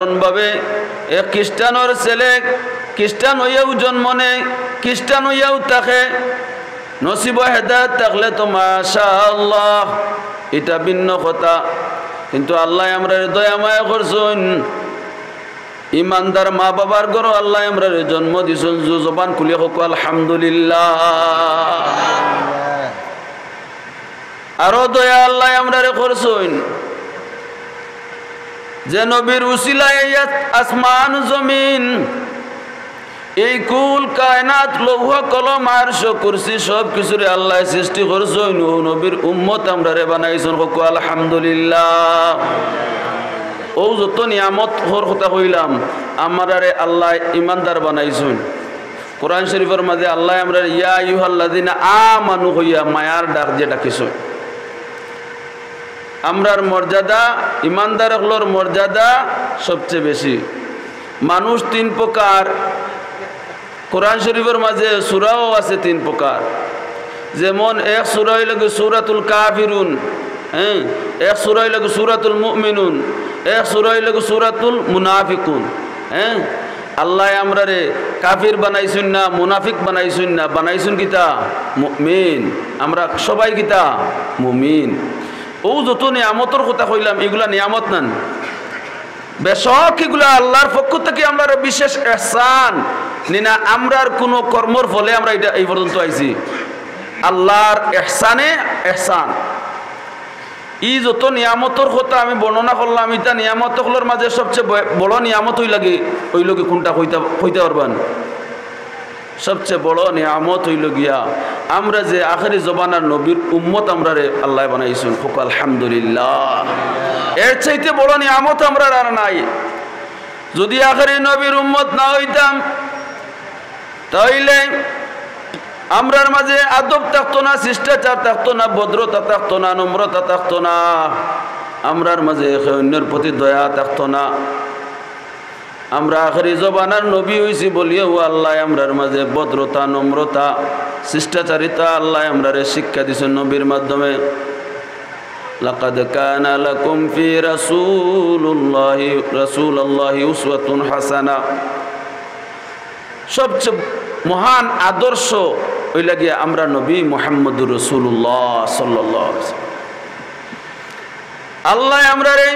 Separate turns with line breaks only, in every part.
ভাবে এক খ্রিস্টানোর ছেলে খ্রিস্টান হইয়াও জন্ম নেয়, খ্রিস্টান হইয়াও থাকে, নসিব হেদায়েত থাকলে তো মাশাআল্লাহ, এটা ভিন্ন কথা। কিন্তু আল্লাহ আমরা দয়া মায়া করছেন, ইমানদার মা বাবার ঘর আল্লাহ আমরা জন্ম দিছেন, জবান খুলে হোক আলহামদুলিল্লাহ। আরো দয়া আল্লাহ আমরা করছেন যে নবীর উসিলায় আসমান জমিন এই কুল কায়নাত লৌহ কলম আরশ কুরসি সব কিছুরে আল্লাহ সৃষ্টি করছেন, নবীর উম্মত আমরা রে বানাইছেন হোক আলহামদুলিল্লাহ। ও যত নিয়ামত হর কথা কইলাম আমারে আল্লাহ ইমানদার বানাইছেন। কোরআন শরীফের মাঝে আল্লাহ আমরা ইয়া আইয়ুহাল্লাযিনা আমানু হইয়া মায়ার ডাক দিয়ে ডাকিছেন। আমরার মর্যাদা ইমানদার হলোর মর্যাদা সবচেয়ে বেশি। মানুষ তিন প্রকার, কোরআন শরীফের মাঝে সূরাও আছে তিন প্রকার। যেমন এক সূরা হইল সূরাতুল কাফিরুন, হ্যাঁ, এক সূরা হইল সূরাতুল মুমিনুন, এক সূরা হইল সূরাতুল মুনাফিকুন। হ্যাঁ, আল্লাহ আমরারে কাফির বানাইছেন না, মুনাফিক বানাইছেন না, বানাইছেন কিতা মুমিন। আমরা সবাই কিতা মুমিন। ও যত নিয়ামতের কথা কইলাম এগুলা নিয়ামত নান, বেশক এগুলা আল্লাহর পক্ষ থেকে আমরা বিশেষ ইহসান নিনা। আমরার কোন কর্মর ফলে আমরা এটা এই পর্যন্ত আইছি, আল্লাহর ইহসানে ইহসান। ই যত নিয়ামতের কথা আমি বর্ণনা করলাম, এটা নিয়ামতগুলোর মাঝে সবচেয়ে বড় নিয়ামত হই লাগে ওই লোকে কোনটা কইতে পারবেন? সবচেয়ে বড় নিয়ামত হইল গিয়া আমরা যে আখেরি জবানার নবীর উম্মত আমরা রে আল্লাহ বানাইছেন হোক আলহামদুলিল্লাহ। এর চাইতে বড় নিয়ামত আমরা আর নাই। যদি আখেরি নবীর উম্মত না হইতাম তাইলে আমরার মাঝে আদব থাকতো না, শিষ্টাচার থাকতো না, ভদ্রতা থাকতো না, নম্রতা থাকতো না, আমরার মাঝে অন্যের প্রতি দয়া থাকতো না। আমরা আখেরি জবানার নবী হইছি বলিও আল্লাহ আমরার মাঝে ভদ্রতা, নম্রতা, শিষ্টাচারিতা আল্লাহ আমরারে শিক্ষা দিছেন নবীর মাধ্যমে। লাকাদ কানা লাকুম ফি রাসূলিল্লাহি উসওয়াতুন হাসানা। সবচেয়ে মহান আদর্শ ওই লাগিয়া আমরা নবী মুহাম্মদুর রাসূলুল্লাহ সাল্লাল্লাহু আলাইহি ওয়াসাল্লাম। আল্লাহ আমরারে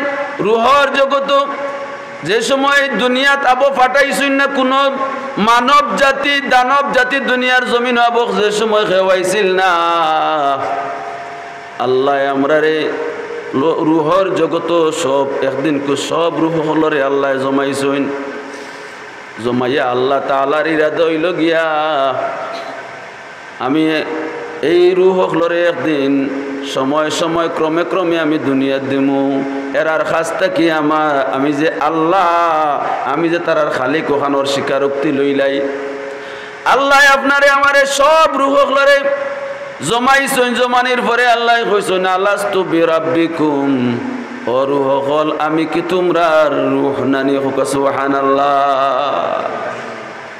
রুহর জগত যে সময় দুনিয়াত আবো ফাটাইছেন না, কোন মানব জাতি দানব জাতি দুনিয়ার জমিন আবো যে সময় খেওয়াইছিল না, আল্লাহ আমরারে রুহর জগত সব একদিন সব রুহ হলরে আল্লাহ জমাইছেন। জমাইয়া আল্লাহ তাআলার ইরাদা হইল গিয়া আমি এই রুহ হলরে একদিন সময় সময় ক্রমে ক্রমে আমি দুনিয়াত দিমু। এরার খাস্তা কি আমি যে আল্লাহ, আমি যে তারার খালিক ওখানোর স্বীকারোক্তি লইলাই। আল্লাহ আপনারে আমারে সব রুহ হলরে জমাইছেন। জমানির পরে আল্লাহ কইছেন আলাস্তু বিরাব্বিকুম, ও রুহ হল আমি কি তোমরার রুহ নানি? হোক সুবহানাল্লাহ।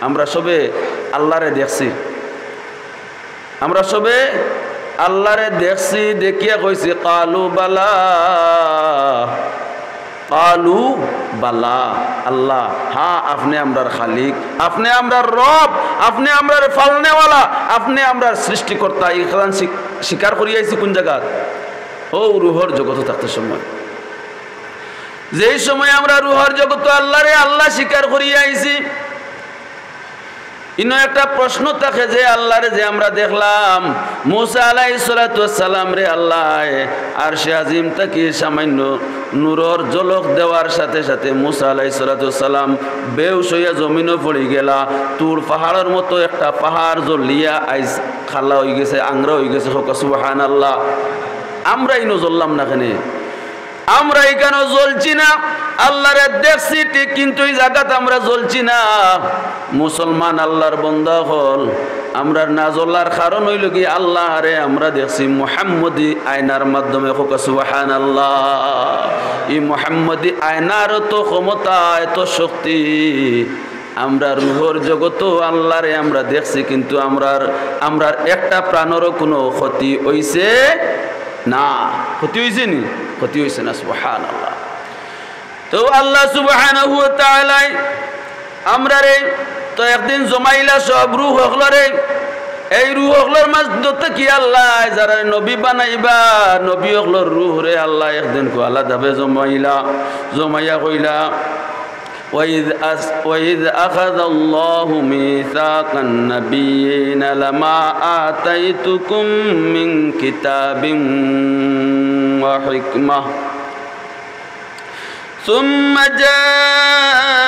আমরা সবে আল্লাহরে দেখছি, আমরা সবে আল্লাহরে দেখছি, দেখিয়া কইছি কালু বালা, কালু বালা। আল্লাহ হ্যাঁ, আপনি আমরার খালিক, আপনি আমরার রব, আপনি আমরার ফালনেওয়ালা, আপনি আমরার সৃষ্টিকর্তা। এই খান স্বীকার করিয়াছি কোন জায়গাত? ও রুহর জগত থাকতে সময়, যেই সময় আমরা রুহর জগত আল্লাহরে আল্লাহ স্বীকার করিয়া আইছি। ইনো একটা প্রশ্ন থাকে যে আল্লাহরে যে আমরা দেখলাম মুসা আলাইহিস সালাতু ওয়াস সালাম রে আল্লাহ আরশে আজিম থেকে সামান্য নূরের ঝলক দেওয়ার সাথে সাথে মুসা আলাইহিস সালাতু ওয়াস সালাম বেহুশ হইয়া জমিনে পড়ে গেলা। তুর পাহাড়ের মতো একটা পাহাড় জ্বলিয়া আইজ খালা হয়ে গেছে, আংরা হয়ে গেছে। হোক সুবহানাল্লাহ। আমরা ইনো জ্বললাম না কেন? আমরা এখানে জ্বলছি না, আল্লাহরে দেখছি ঠিক, কিন্তু এই জায়গাতে আমরা জ্বলছি না। মুসলমান আল্লাহর বান্দা হল আমরা না জ্বলার কারণ হইল কি আল্লাহরে আমরা দেখছি মুহাম্মদি আয়নার মাধ্যমে। হোক সুবহানাল্লাহ। এই মুহাম্মদি আয়নার তো ক্ষমতা, এত শক্তি, আমরা রুহর জগত আল্লাহরে আমরা দেখছি, কিন্তু আমরার একটা প্রাণেরও কোনো ক্ষতি হইছে না। ক্ষতি হয়েছে নি? ক্ষতি হয়েছে না। সুবহানাল্লাহ। তো আল্লাহ সুবহানাহু ওয়া তাআলা আমরা রে তো একদিন জমাইলা সব রূহ হকলরে এই রূহ হকলর মাঝে কি আল্লাহ যারা নবী বানাইবা নবী হকলর রূহ রে আল্লাহ একদিন কো আলাদাভাবে জমাইয়া কইলা وإذ أخذ الله ميثاق النبيين لما آتيتكم من كتاب وحكمة ثم جاءكم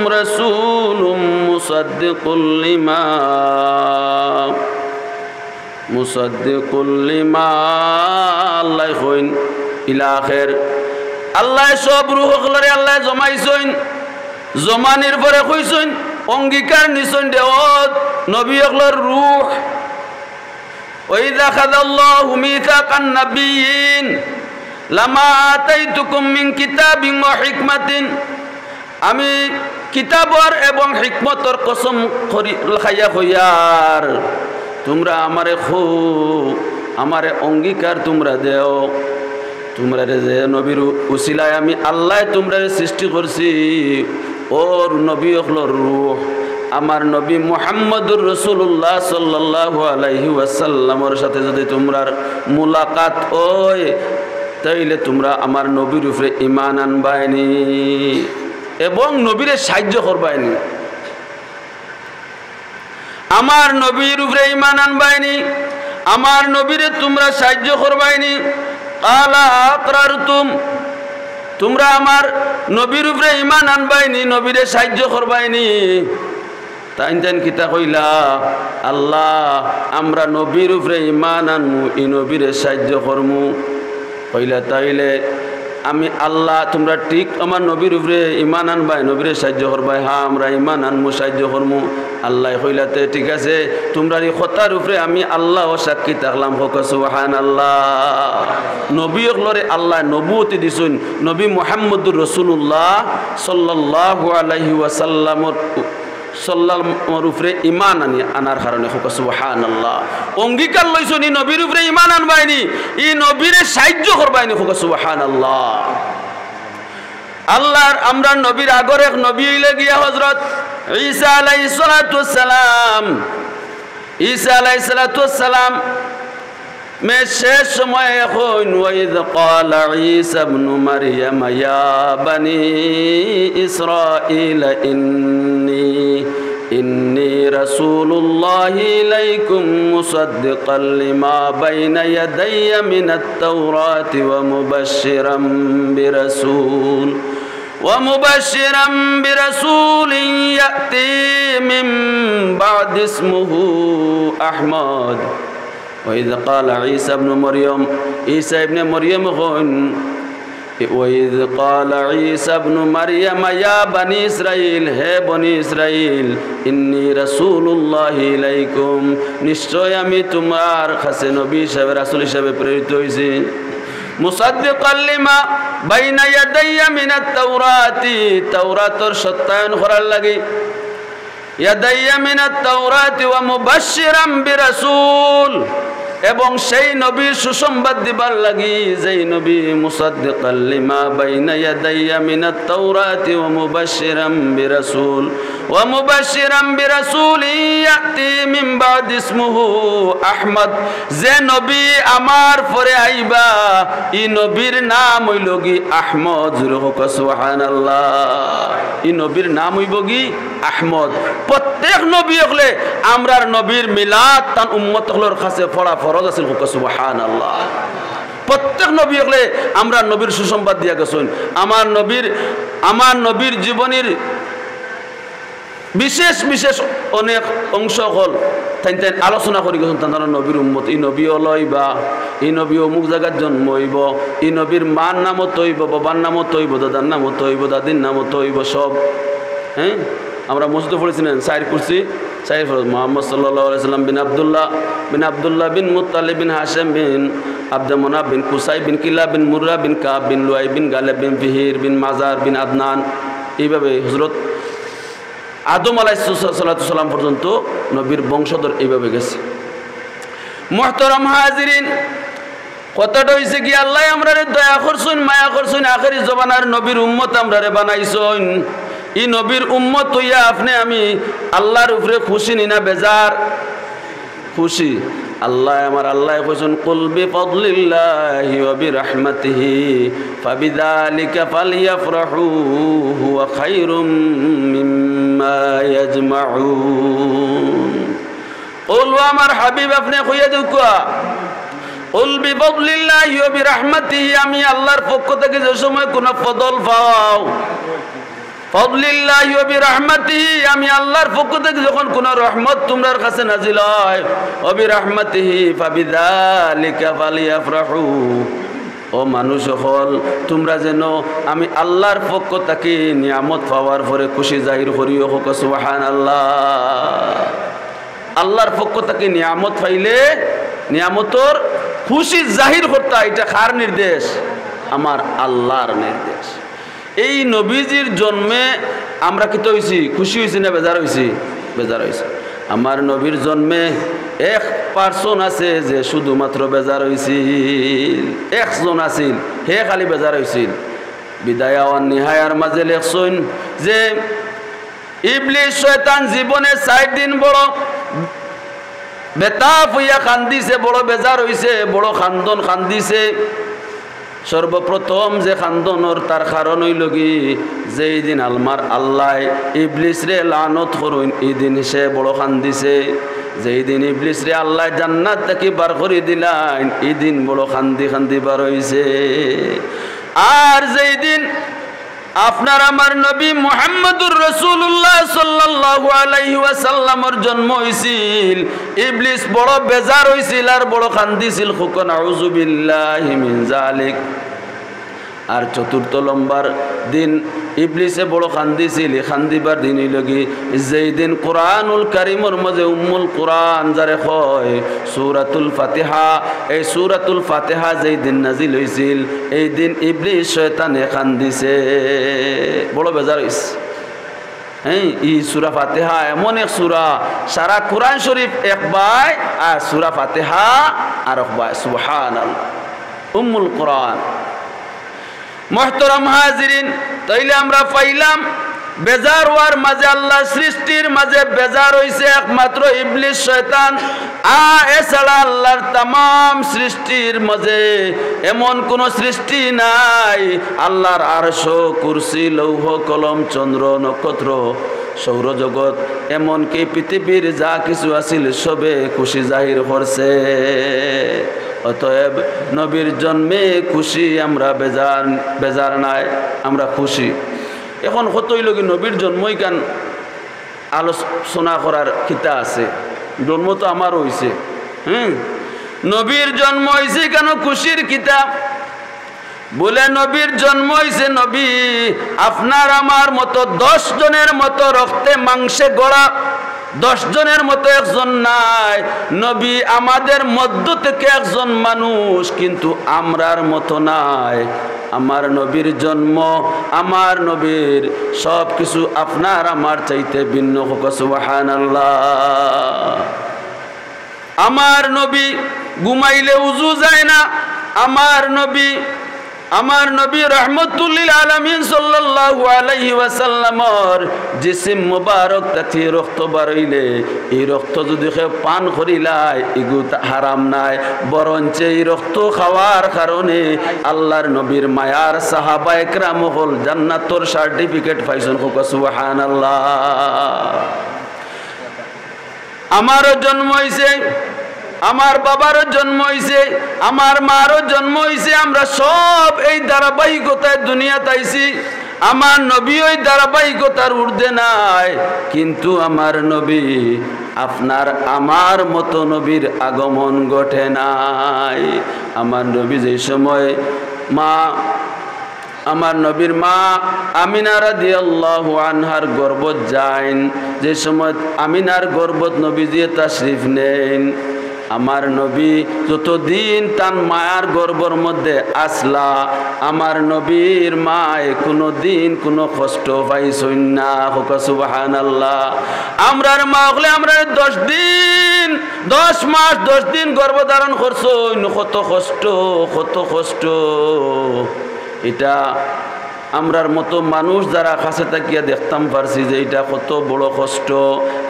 رسول مصدق لما الله يخوين إلى آخر আল্লাহ সব রূহ হকলরে আল্লাহ জমাইছেন জমানির পরে কইছেন অঙ্গীকার নিছেন দেওয়াত নবী হকলর রূহ ওয়াইযা খাযাল্লাহু মিসাকান নাবিয়িন লামা আতাইতুকুম মিন কিতাবিন ওয়া হিকমাতিন আমি কিতাবর এবং হিকমতর কসম খাইয়া কইয়ার তোমরা আমারে অঙ্গীকার তোমরা দেও তোমরা যে নবীর উসিলায় আমি আল্লাহ তোমরা সৃষ্টি করছি ওর নবী হকলর রূহ আমার নবী মুহাম্মদুর রাসূলুল্লাহ সাল্লাল্লাহু আলাইহি ওয়াসাল্লামের সাথে যদি তোমরার মুলাকাত হয় তাইলে তোমরা আমার নবীর উপরে ঈমান আনবাইনি এবং নবীরে সাহায্য করবাইনি আমার নবীর উপরে ঈমান আনবাইনি আমার নবীরে তোমরা সাহায্য করবাইনি আলা আকরারতুম তোমরা আমার নবীর উপরে ঈমান আনবাইনি নবীরে সাহায্য করবাইনি তাইন কিতা কইলা আল্লাহ আমরা নবীর উপরে ঈমান আনমু ই নবীরে সাহায্য করমু কইলা তাইলে আমি আল্লাহ তোমরা ঠিক আমার নবীর উপরে ঈমান আনবাই নবীরে সাহায্য করবাই হ্যাঁ আমরা ঈমান আনমু সাহায্য করমু আল্লাহ কইলাতে ঠিক আছে তোমরা এই কথার উপরে আমি আল্লাহ সাক্ষী থাকলাম হোক সুবহানাল্লাহ নবী হকলরে আল্লাহ নবুয়তি দিছেন নবী মুহাম্মদুর রাসূলুল্লাহ সাল্লাল্লাহু আলাইহি ওয়াসাল্লামর উপরে ঈমান আনার কারণে হোক সুবহানাল্লাহ অঙ্গীকার লইছনি নবীর উপরে ঈমান আনবাইনি ই নবীরে সাহায্য করবাইনি হোক সুবহানাল্লাহ আল্লাহর আমরা নবীর আগর এক নবী হইলে গিয়া হযরত ঈসা আলাইহিস সালাতু ওয়াস সালাম ঈসা আলাইহিস সালাতু ওয়াস সালাম মে শেষ সময় এখন ওয়াইদ ক্বালা ঈসা ইবনু মারইয়াম ইয়া বানি ইসরাঈল ইন্নী রাসূলুল্লাহি ইলাইকুম মুসাদ্দিকাল লিমা বাইনা ইয়াদাইয়া মিনাত তাওরাতি ওয়া মুবাশশিরাম বিরাসূলিন ইয়াতি মিন বা'দি ইসমিহি আহমদ وإذ قال عيسى ابن مريم عيسى ابن مريم وإذ قال عيسى ابن مريم يا بني إسرائيل هي بني إسرائيل إني رسول الله إليكم নিশ্চয় আমি তোমার কাছে নবী হিসাবে রাসূল হিসাবে প্রেরিত হইছি মুসাদ্দিকাল লিমা বাইনা ইয়াদাইয়া মিনাত তাওরাতি তাওরাতর সত্যায়ন করার লাগি ইয়াদাইয়া মিনাত তাওরাতি ওয়া মুবাশশিরাম বিরাসূল এবং সেই নবীর সুসংবাদ দিবার লাগি যেই নবী মুসাদ্দিকাল লিমা বাইনা ইয়াদাইয়া মিনাত তাওরাতি ওয়া মুবাশশিরাম বিরাসূল ইয়াতি মিন বা'দি ইসমিহি আহমদ যে নবী আমার পরে আইবা ই নবীর নাম হইল কি আহমদ জুরে হোক সুবহানাল্লাহ ই নবীর নাম হইব কি আহমদ প্রত্যেক নবী হলে আমরার নবীর মিলাদ তান উম্মত হলর কাছে পড়া ফরজ আছে হোক সুবহানাল্লাহ প্রত্যেক নবী হলে আমরা নবীর সুসংবাদ দিয়া গেছেন আমার নবীর জীবনের বিশেষ বিশেষ অনেক অংশ হল তাই আলোচনা করি গেছেন তারা নবীর উম্মত ই নবী লইবা ই নবী অমুক জায়গার জন্ম হইব ই নবীর মার নামত হইব বাবার নামত হইব দাদার নামত হইব দাদির নামত হইব সব হ্যাঁ আমরা মসজিদে পড়েছিলেন সাইর করছি সাইর মোহাম্মদ সাল্লাল্লাহু আলাইহি সাল্লাম বিন আব্দুল্লাহ বিন মুত্তালিব বিন হাশিম বিন আব্দ মুনাফ বিন কুসাই বিন কিলা বিন মুররা বিন কাব বিন লুয়াই বিন গালেব বিন ফিহির বিন মাজার বিন আদনান এইভাবে হযরত আদম আলাইহিস সালাম পর্যন্ত নবীর বংশধর এইভাবে গেছে। মুহতারাম হাজিরিন কথাটা হইছে কি আল্লাহ আমরারে দয়া করছুন মায়া করছুন আখেরি জমানার নবীর উম্মত আমরারে বানাইছুন ই নবীর উম্মত হইয়া আপনি আমি আল্লাহর উপরে খুশি নিনা বেজার খুশি আল্লাহ আমার আল্লাহ কইছেন কুল বিফাদলিল্লাহি ওয়া বিরহমাতিহি ফাবিযালিকা ফালইফরাহু হুয়া খায়রুম মিম্মা ইয়াজমাউন কুল আমার হাবিব আপনি কইয়া দিও কুল বিফাদলিল্লাহি ওয়া বিরহমাতিহি আমি আল্লাহর পক্ষ থেকে যে সময় কোন ফজল পাও ফজলিল্লাহি ওয়া বিরহমাতিহি আমি আল্লাহর পক্ষ থেকে যখন কোন রহমত তোমার কাছে নাজিল হয় ওয়া বিরহমাতিহি ফাবিযালিকা ফালইফরাহু ও মানুষ হল তোমরা যেন আমি আল্লাহর পক্ষ থেকে নিয়ামত পাওয়ার পরে খুশি জাহির করিও হোক সুবহানাল্লাহ আল্লাহর পক্ষ থেকে নিয়ামত পাইলে নিয়ামতর খুশি জাহির করতে এটা কার নির্দেশ আমার আল্লাহর নির্দেশ এই নবীজির জন্মে আমরা কি তো হইছি খুশি হইছি না বেজার হইছি বেজার হইছি আমার নবীর জন্মে এক পার্সন আছে যে শুধুমাত্র বেজার হইছিল একজন আছিল হে খালি বেজার হইছিল বিদায়া ওয়া নিহায়ার মাঝে লেখছেন যে ইবলিস শয়তান জীবনে 4 দিন বড় বেতাপ হইয়া কান্দিছে বড় বেজার হইছে বড় খান্দন কান্দিছে সর্বপ্রথম যে খান্দনর তার কারণ হইল কি যেই দিন আলমার আল্লাহ ইবলিস রে লানত করুন এই দিন সে বড় কান্দিছে যেই দিন ইবলিস রে আল্লাহ জান্নাত থেকে বার করে দিলেন এই দিন বড় কান্দি কান্দি বার হইছে আর যেই দিন আপনার আমার নবী মুহাম্মদুর রাসূলুল্লাহ সাল্লাল্লাহু আলাইহি ওয়াসাল্লামের জন্ম হইছিল ইবলিস বড় বেজার হইছিল আর বড় কান্দিছিল খুকন আউযু বিল্লাহি মিন যালিক আর চতুর্থ লম্বার দিন ইবলিসে বড় কান্দিছিল কান্দিবার দিন হইলগি যেই দিন কোরআনুল কারীমের মাঝে উম্মুল কোরআন যারে কয় সূরাতুল ফাতিহা এই সূরাতুল ফাতিহা যেই দিন নাজিল হইছিল এই দিন ইবলিস শয়তানে কান্দিছে বড় বেজার হইছে হ্যাঁ এই সূরা ফাতিহা এমন এক সূরা সারা কোরআন শরীফ একবার আর সূরা ফাতিহা আর একবার সুবহানাল্লাহ উম্মুল কোরআন মুহতারাম হাজিরিন তাইলে আমরা পাইলাম বেজার হওয়ার মাঝে আল্লাহ সৃষ্টির মাঝে বেজার হইছে একমাত্র ইবলিস শয়তান এছাড়া আল্লাহর तमाम সৃষ্টির মাঝে এমন কোন সৃষ্টি নাই আল্লাহর আরশ কুরসি লৌহ কলম চন্দ্র নক্ষত্র সৌরজগৎ এমনকি পৃথিবীর যা কিছু আছিল সবে খুশি জাহির করছে অতএব নবীর জন্মে খুশি আমরা বেজার নাই আমরা খুশি এখন কতই লোক নবীর জন্মই কান আলোচনা করার খিতা আছে জন্ম তো আমার হইছে নবীর জন্ম হইছে কেন খুশির কিতাব বলে নবীর জন্ম হইছে নবী আপনার আমার মতো 10 জনের মতো রক্তে মাংসে গড়া 10 জনের মতো একজন নাই নবী আমাদের মধ্য থেকে একজন মানুষ কিন্তু আমরার মতো নাই আমার নবীর জন্ম আমার নবীর সব কিছু আপনার আমার চাইতে ভিন্ন হোক সুবহানাল্লাহ আমার নবী ঘুমাইলে উযু যায় না আমার নবী রাহমাতুল লিল আলামিন সাল্লাল্লাহু আলাইহি ওয়াসাল্লামর জিসিম মুবারক তাতে রক্ত বারইলে এই রক্ত যদি কেউ পান করিলাই এগু হারাম নাই বরঞ্চ এই রক্ত খাওয়ার কারণে আল্লাহর নবীর মায়ার সাহাবা একরাম হল জান্নাতের সার্টিফিকেট পাইছেন সুবহানাল্লাহ আমারও জন্ম হইছে আমার বাবারও জন্ম হইছে আমার মারও জন্ম হইছে আমরা সব এই ধারাবাহিকতায় দুনিয়াতে আইছি আমার নবী ওই ধারাবাহিকতার ঊর্ধ্বে নাই কিন্তু আমার নবী আপনার আমার মতো নবীর আগমন ঘটে নাই আমার নবী যেই সময় আমার নবীর মা আমিনা রাদিয়াল্লাহু আনহার গর্ভত যান যে সময় আমিনার গর্ভত নবীজি তাশরিফ নেন আমার নবী যতদিন তার মায়ার গর্ভের মধ্যে আসলা আমার নবীর মায় কোনো দিন কোনো কষ্ট পাইছই না। সুবহানাল্লাহ। আমরার মা হলে আমরা 10 দিন 10 মাস 10 দিন গর্ভধারণ করছই, কত কষ্ট কত কষ্ট। এটা আমরার মতো মানুষ যারা কাছে তাকিয়া দেখতাম পারছি যে এটা কত বড় কষ্ট।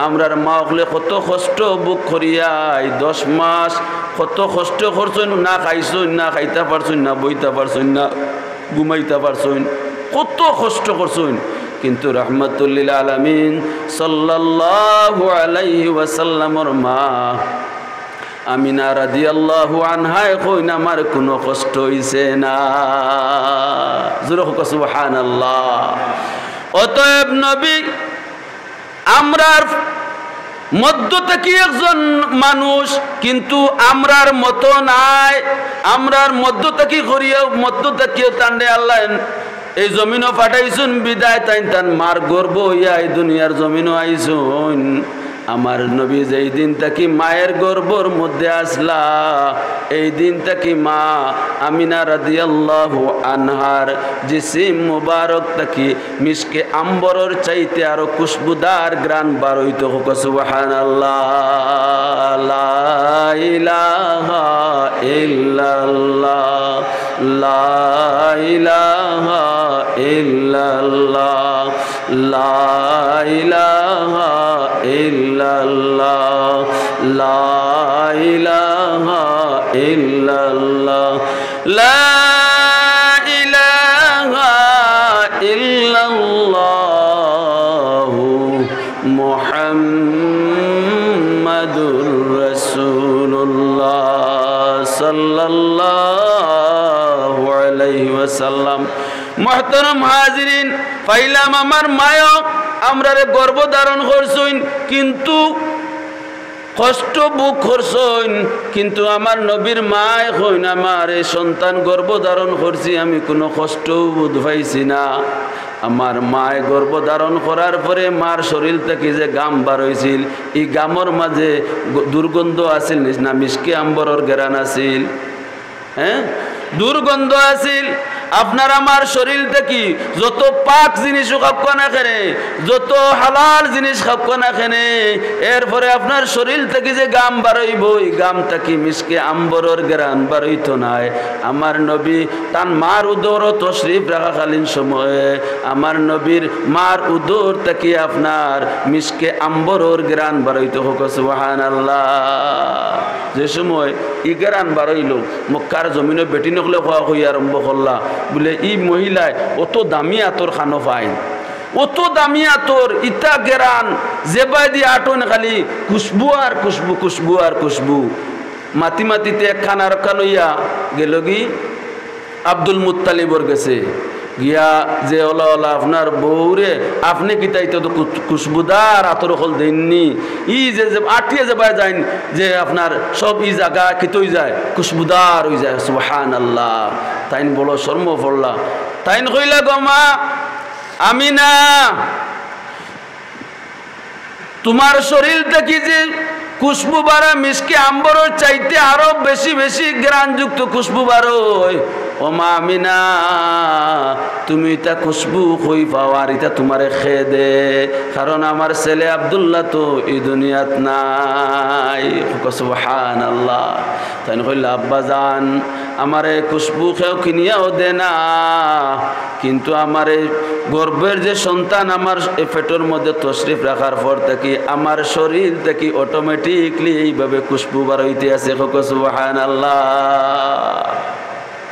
আমরার মা হলে কত কষ্ট বুক করিয়াই 10 মাস কত কষ্ট করছই, না খাইছই, না খাইতে পারছই, না বইতে পারছই, না ঘুমাইতে পারছই, কত কষ্ট করছই। কিন্তু রহমতুল্লিল আলামিন সাল্লাল্লাহু আলাইহি ওয়াসাল্লামর মা আমিনা রাদিয়াল্লাহু আনহা কইন আমার কোনো কষ্ট হইছে না। জোরে হোক সুবহানাল্লাহ। অতএব নবী আমরার মধ্য থেকে একজন মানুষ, কিন্তু আমরার মতো নাই। আমরার মধ্য থেকে করিয়া মধ্য থেকে তান্ডে আল্লাহ এই জমিনও পাঠাইছুন বিদায় তাই তান মার গর্ব হইয়া এই দুনিয়ার জমিনও আইছুন। আমার নবী যেই দিন তাকি মায়ের গর্ভর মধ্যে আসলা এই দিন তাকি মা আমিনা রাদিয়াল্লাহু আনহার জিসিম মুবারক তাকি মিশকে আম্বরর চাইতে আরো খুশবুদার গ্রান বার হইতো। সুবহানাল্লাহ। লা ইলাহা ইল্লাল্লাহ লা ইলাহা ইল্লাল্লাহ লা ইলাহা ইল্লাল্লাহ লা ইলাহা ইল্লাল্লাহ লা ইলাহা ইল্লাল্লাহ মুহাম্মাদুর রাসূলুল্লাহ সাল্লাল্লাহু আলাইহি ওয়াসাল্লাম। মুহতারাম হাজিরিন, পাইলাম আমার মায়ও আমরারে গর্ভধারণ করছইন, কিন্তু কষ্ট বুক করছইন, কিন্তু আমার নবীর মায় কইন আমার এই সন্তান গর্ভধারণ করছি আমি কোনো কষ্ট বোধ পাইছি না। আমার মায় গর্ভধারণ করার পরে মার শরীর থেকে যে গাম বার হয়েছিল, এই গামর মাঝে দুর্গন্ধ আছিল না মিশকে আম্বরর গেরান আছিল, হ্যাঁ দুর্গন্ধ আছিল। আপনার আমার শরীর থেকে যত পাক জিনিস খাপ না খেনে, যত হালাল জিনিস খাপ না খেনে, এরপরে আপনার শরীর থেকে যে গাম বারইব ওই গাম থেকে মিশকে আম্বরর গেরান বারইত নাই। আমার নবী তার মার উদর তশরিফ রাখাকালীন সময়ে আমার নবীর মার উদর থেকে আপনার মিশকে আম্বরর গেরান বারইত। সুবহানাল্লাহ। যে সময় ই গেরান বারইল মক্কার জমিনে বেটি নকলে খাওয়া হইয়া আরম্ভ করলা বলে ই মহিলায় অত দামি আতর খানো পায়, অত দামি আতর ইটা গেরান যেবাই দিয়ে আটন খালি খুশবু আর খুশবু খুশবু আর খুশবু। মাতি মাতিতে একখান আর খান হইয়া গেল কি আব্দুল মুত্তালিবর গেছে গিয়া যে ওলা ওলা আপনার বউরে আপনি কি তাই তো খুশবুদার আতর হল দেননি, ই যে আটিয়ে যাবাই যায় যে আপনার সব ই জায়গা কিতই যায় খুশবুদার হয়ে যায়। সুবহানাল্লাহ। তাইন বড় শর্ম পড়লা। তাইন কইলা গমা আমিনা তোমার শরীর থেকে যে খুশবু বাড়া মিশকে আম্বরর চাইতে আরো বেশি বেশি গ্রানযুক্ত খুশবু বাড়োয়। ও মা আমিনা তুমি এটা খুশবু কই পাও আর এটা তোমারে খেয়ে দে, কারণ আমার ছেলে আব্দুল্লাহ তো এই দুনিয়াত নাই। সুবহানাল্লাহ। তাই কইলা আব্বা জান আমারে খুশবু খেয়েও কিনিয়াও দে না, কিন্তু আমার এই গর্বের যে সন্তান আমার পেটের মধ্যে তশরিফ রাখার পর থেকে আমার শরীর থেকে অটোমেটিকলি এইভাবে খুশবু বার হইতে আছে। সুবহানাল্লাহ।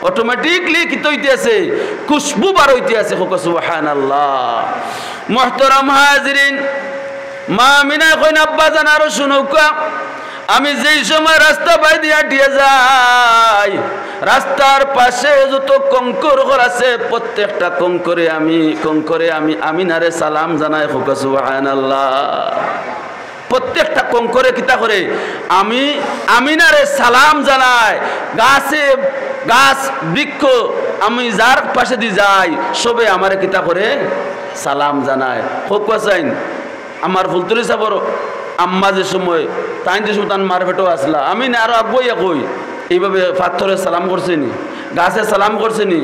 অটোমেটিকলি কি তৈতে আছে খুশবু বার হইতে আছে। সুবহানাল্লাহ। মুহতারাম হাজিরিন, মা আমিনা কইন আব্বা জান আরো শুনুকা আমি যেই সময় রাস্তা বাই দিয়া দিয়ে যাই রাস্তার পাশে যত কঙ্কর ঘর আছে প্রত্যেকটা কঙ্করে আমি আমিনারে সালাম জানাই। সুবহানাল্লাহ। প্রত্যেকটা কঙ্করে কিতা করে আমি আমিনারে সালাম জানাই। গাছ বৃক্ষ আমি যার পাশে দিয়ে যাই সবে আমারে কিতা করে সালাম জানায়। হোক চাইন আমার ফুলতুলি সাবর আম্মা যে সময় তাই যে সুতান মারফেটও আসলা আমি না আরো আব্বইয়া কই এইভাবে পাথরে সালাম করছেনি গাছে সালাম করছেনি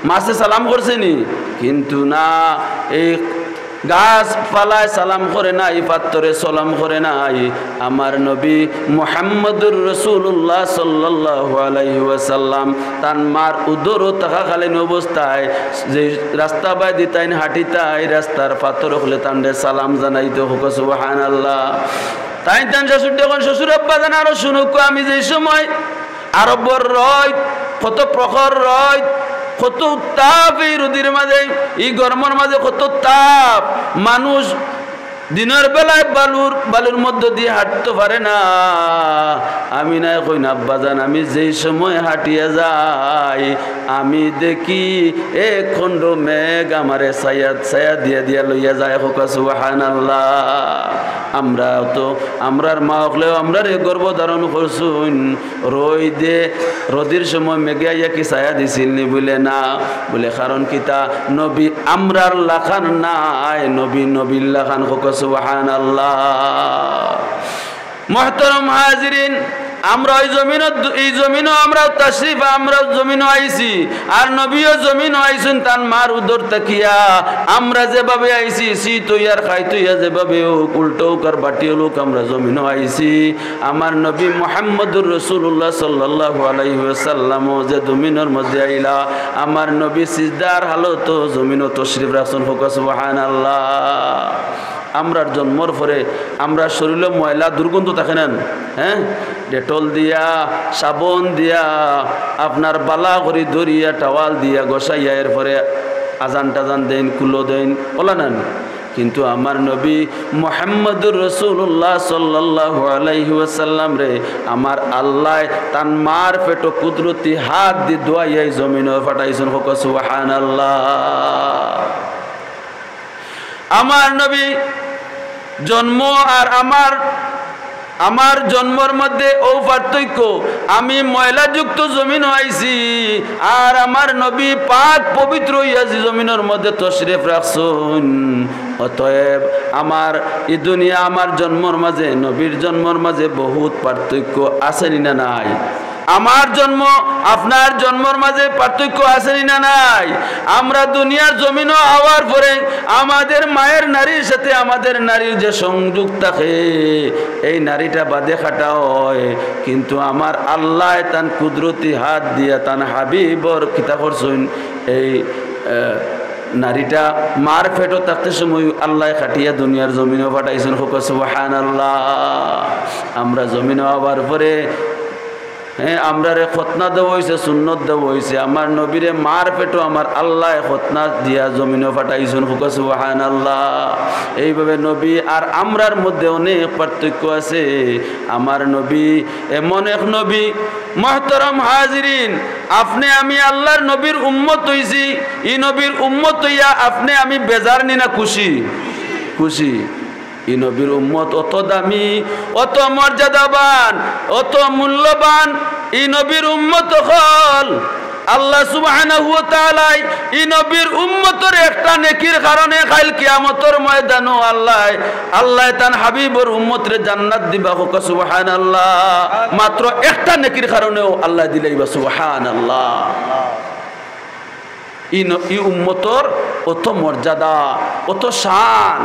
মাছে সালাম করছেনি কিন্তু না এই গাছ পালায় সালাম করে নাই পাথরে সালাম করে নাই আমার নবী মুহাম্মদুর রাসূলুল্লাহ সাল্লাল্লাহু আলাইহি ওয়াসাল্লাম তান মার উদর থাকাকালীন অবস্থায় যে রাস্তা বাই দিতাইন হাঁটিতাই রাস্তার পাথর হলে তান্ডে সালাম জানাইতো হোক সুবহানাল্লাহ তাই তান শ্বশুর যখন শ্বশুর আব্বা জান আরো শুনুক আমি যে সময় আরবর রয় কত প্রখর রয় কত তাপ এই রোদের মাঝে এই গরমের মাঝে কত তাপ মানুষ দিনের বেলায় বালুর মধ্য দিয়ে হাঁটতে পারে না আমি না কই না আব্বাজান আমি যেই সময় হাঁটিয়ে যাই আমি দেখি এক খণ্ড মেঘ আমারে ছায়া দিয়া লইয়া যায় হোক সুবহানাল্লাহ আমরার মা হলেও আমরা গর্ব ধারণ করছুন রোদের সময় মেঘে আইয়া কি ছায়া দিছিল নি বলে না বলে কারণ কিতা নবী আমরার লাখান নাই নবীর লাখান হোক সুবহানাল্লাহ মুহতারাম হাজিরিন আমরা এই জমিনও আমরা তাশরিফ আমরা জমিনও আইছি আর নবীও জমিনও আইছেন তান মার উদর তাকিয়া আমরা যেভাবে আইছি শীত হইয়ার খাইতে হইয়া যেভাবে উল্টো কার বাটি লোক আমরা জমিনও আইছি আমার নবী মুহাম্মদুর রাসূলুল্লাহ সাল্লাল্লাহু আলাইহি ওয়াসাল্লাম যে জমিনের মধ্যে আইলা আমার নবী সিজদার হালত জমিনও তাশরিফ রাখছেন হোক সুবহানাল্লাহ আমরার জন্মর পরে আমরা শরীরে ময়লা দুর্গন্ধ থাকে না হ্যাঁ ডেটল দিয়া সাবন দিয়া আপনার বালা করি ধরিয়া টাওয়াল দিয়া গোসাইয়া এর পরে আজান টাজান দেন কুলো দেন বলা নেন কিন্তু আমার নবী মুহাম্মদুর রাসূলুল্লাহ সাল্লাল্লাহু আলাইহি ওয়াসাল্লাম রে আমার আল্লাহ তান মার পেটো কুদরতি হাত দি দোয়াইয়া জমিনে ফাটাইছেন হোক সুবহানাল্লাহ আমার নবী জন্ম আর আমার জন্মর মধ্যে ও পার্থক্য আমি ময়লাযুক্ত জমিন আইছি আর আমার নবী পাক পবিত্র হইয়াছি জমিনের মধ্যে তাশরিফ রাখছুন অতএব আমার এই দুনিয়া আমার জন্মর মাঝে নবীর জন্মর মাঝে বহুত পার্থক্য আছে না নাই আমার জন্ম আপনার জন্মর মাঝে পার্থক্য আছে না নাই আমরা দুনিয়ার জমিনও হওয়ার পরে আমাদের মায়ের নারীর সাথে আমাদের নারীর যে সংযোগ থাকে এই নারীটা বাদে খাটা হয় কিন্তু আমার আল্লাহ তান কুদরতি হাত দিয়া তান হাবিবর কিতা করছেন এই নারীটা মার ফেটো থাকতে সময় আল্লাহ খাটিয়া দুনিয়ার জমিনও পাঠাইছেন হোক সুবহানাল্লাহ আমরা জমিনও হওয়ার পরে হ্যাঁ আমরা রে খতনা দেওয়া হয়েছে সুন্নত দেওয়া হয়েছে আমার নবীরে মার পেটো আমার আল্লাহ খতনা দিয়া জমিনে ফাটাইছেন হুক সুবহানাল্লাহ এইভাবে নবী আর আমরার মধ্যে অনেক পার্থক্য আছে আমার নবী এমন এক নবী মুহতারাম হাজিরিন আপনি আমি আল্লাহর নবীর উম্মত হইছি এই নবীর উম্মত হইয়া আপনি আমি বেজার নি না খুশি এই নবীর উম্মত অত দামি অত মর্যাদাবান অত মূল্যবান এই নবীর উম্মত হল আল্লাহ সুবহানাহু ওয়া তাআলা এই নবীর উম্মতের একটা নেকির কারণে কাল কিয়ামতের ময়দানে আল্লাহ তান হাবিবর উম্মতরে জান্নাত দিবা হোক সুবহানাল্লাহ মাত্র একটা নেকির কারণেও আল্লাহ দিলাইবা সুবহানাল্লাহ এই উম্মতর অত মর্যাদা অত শান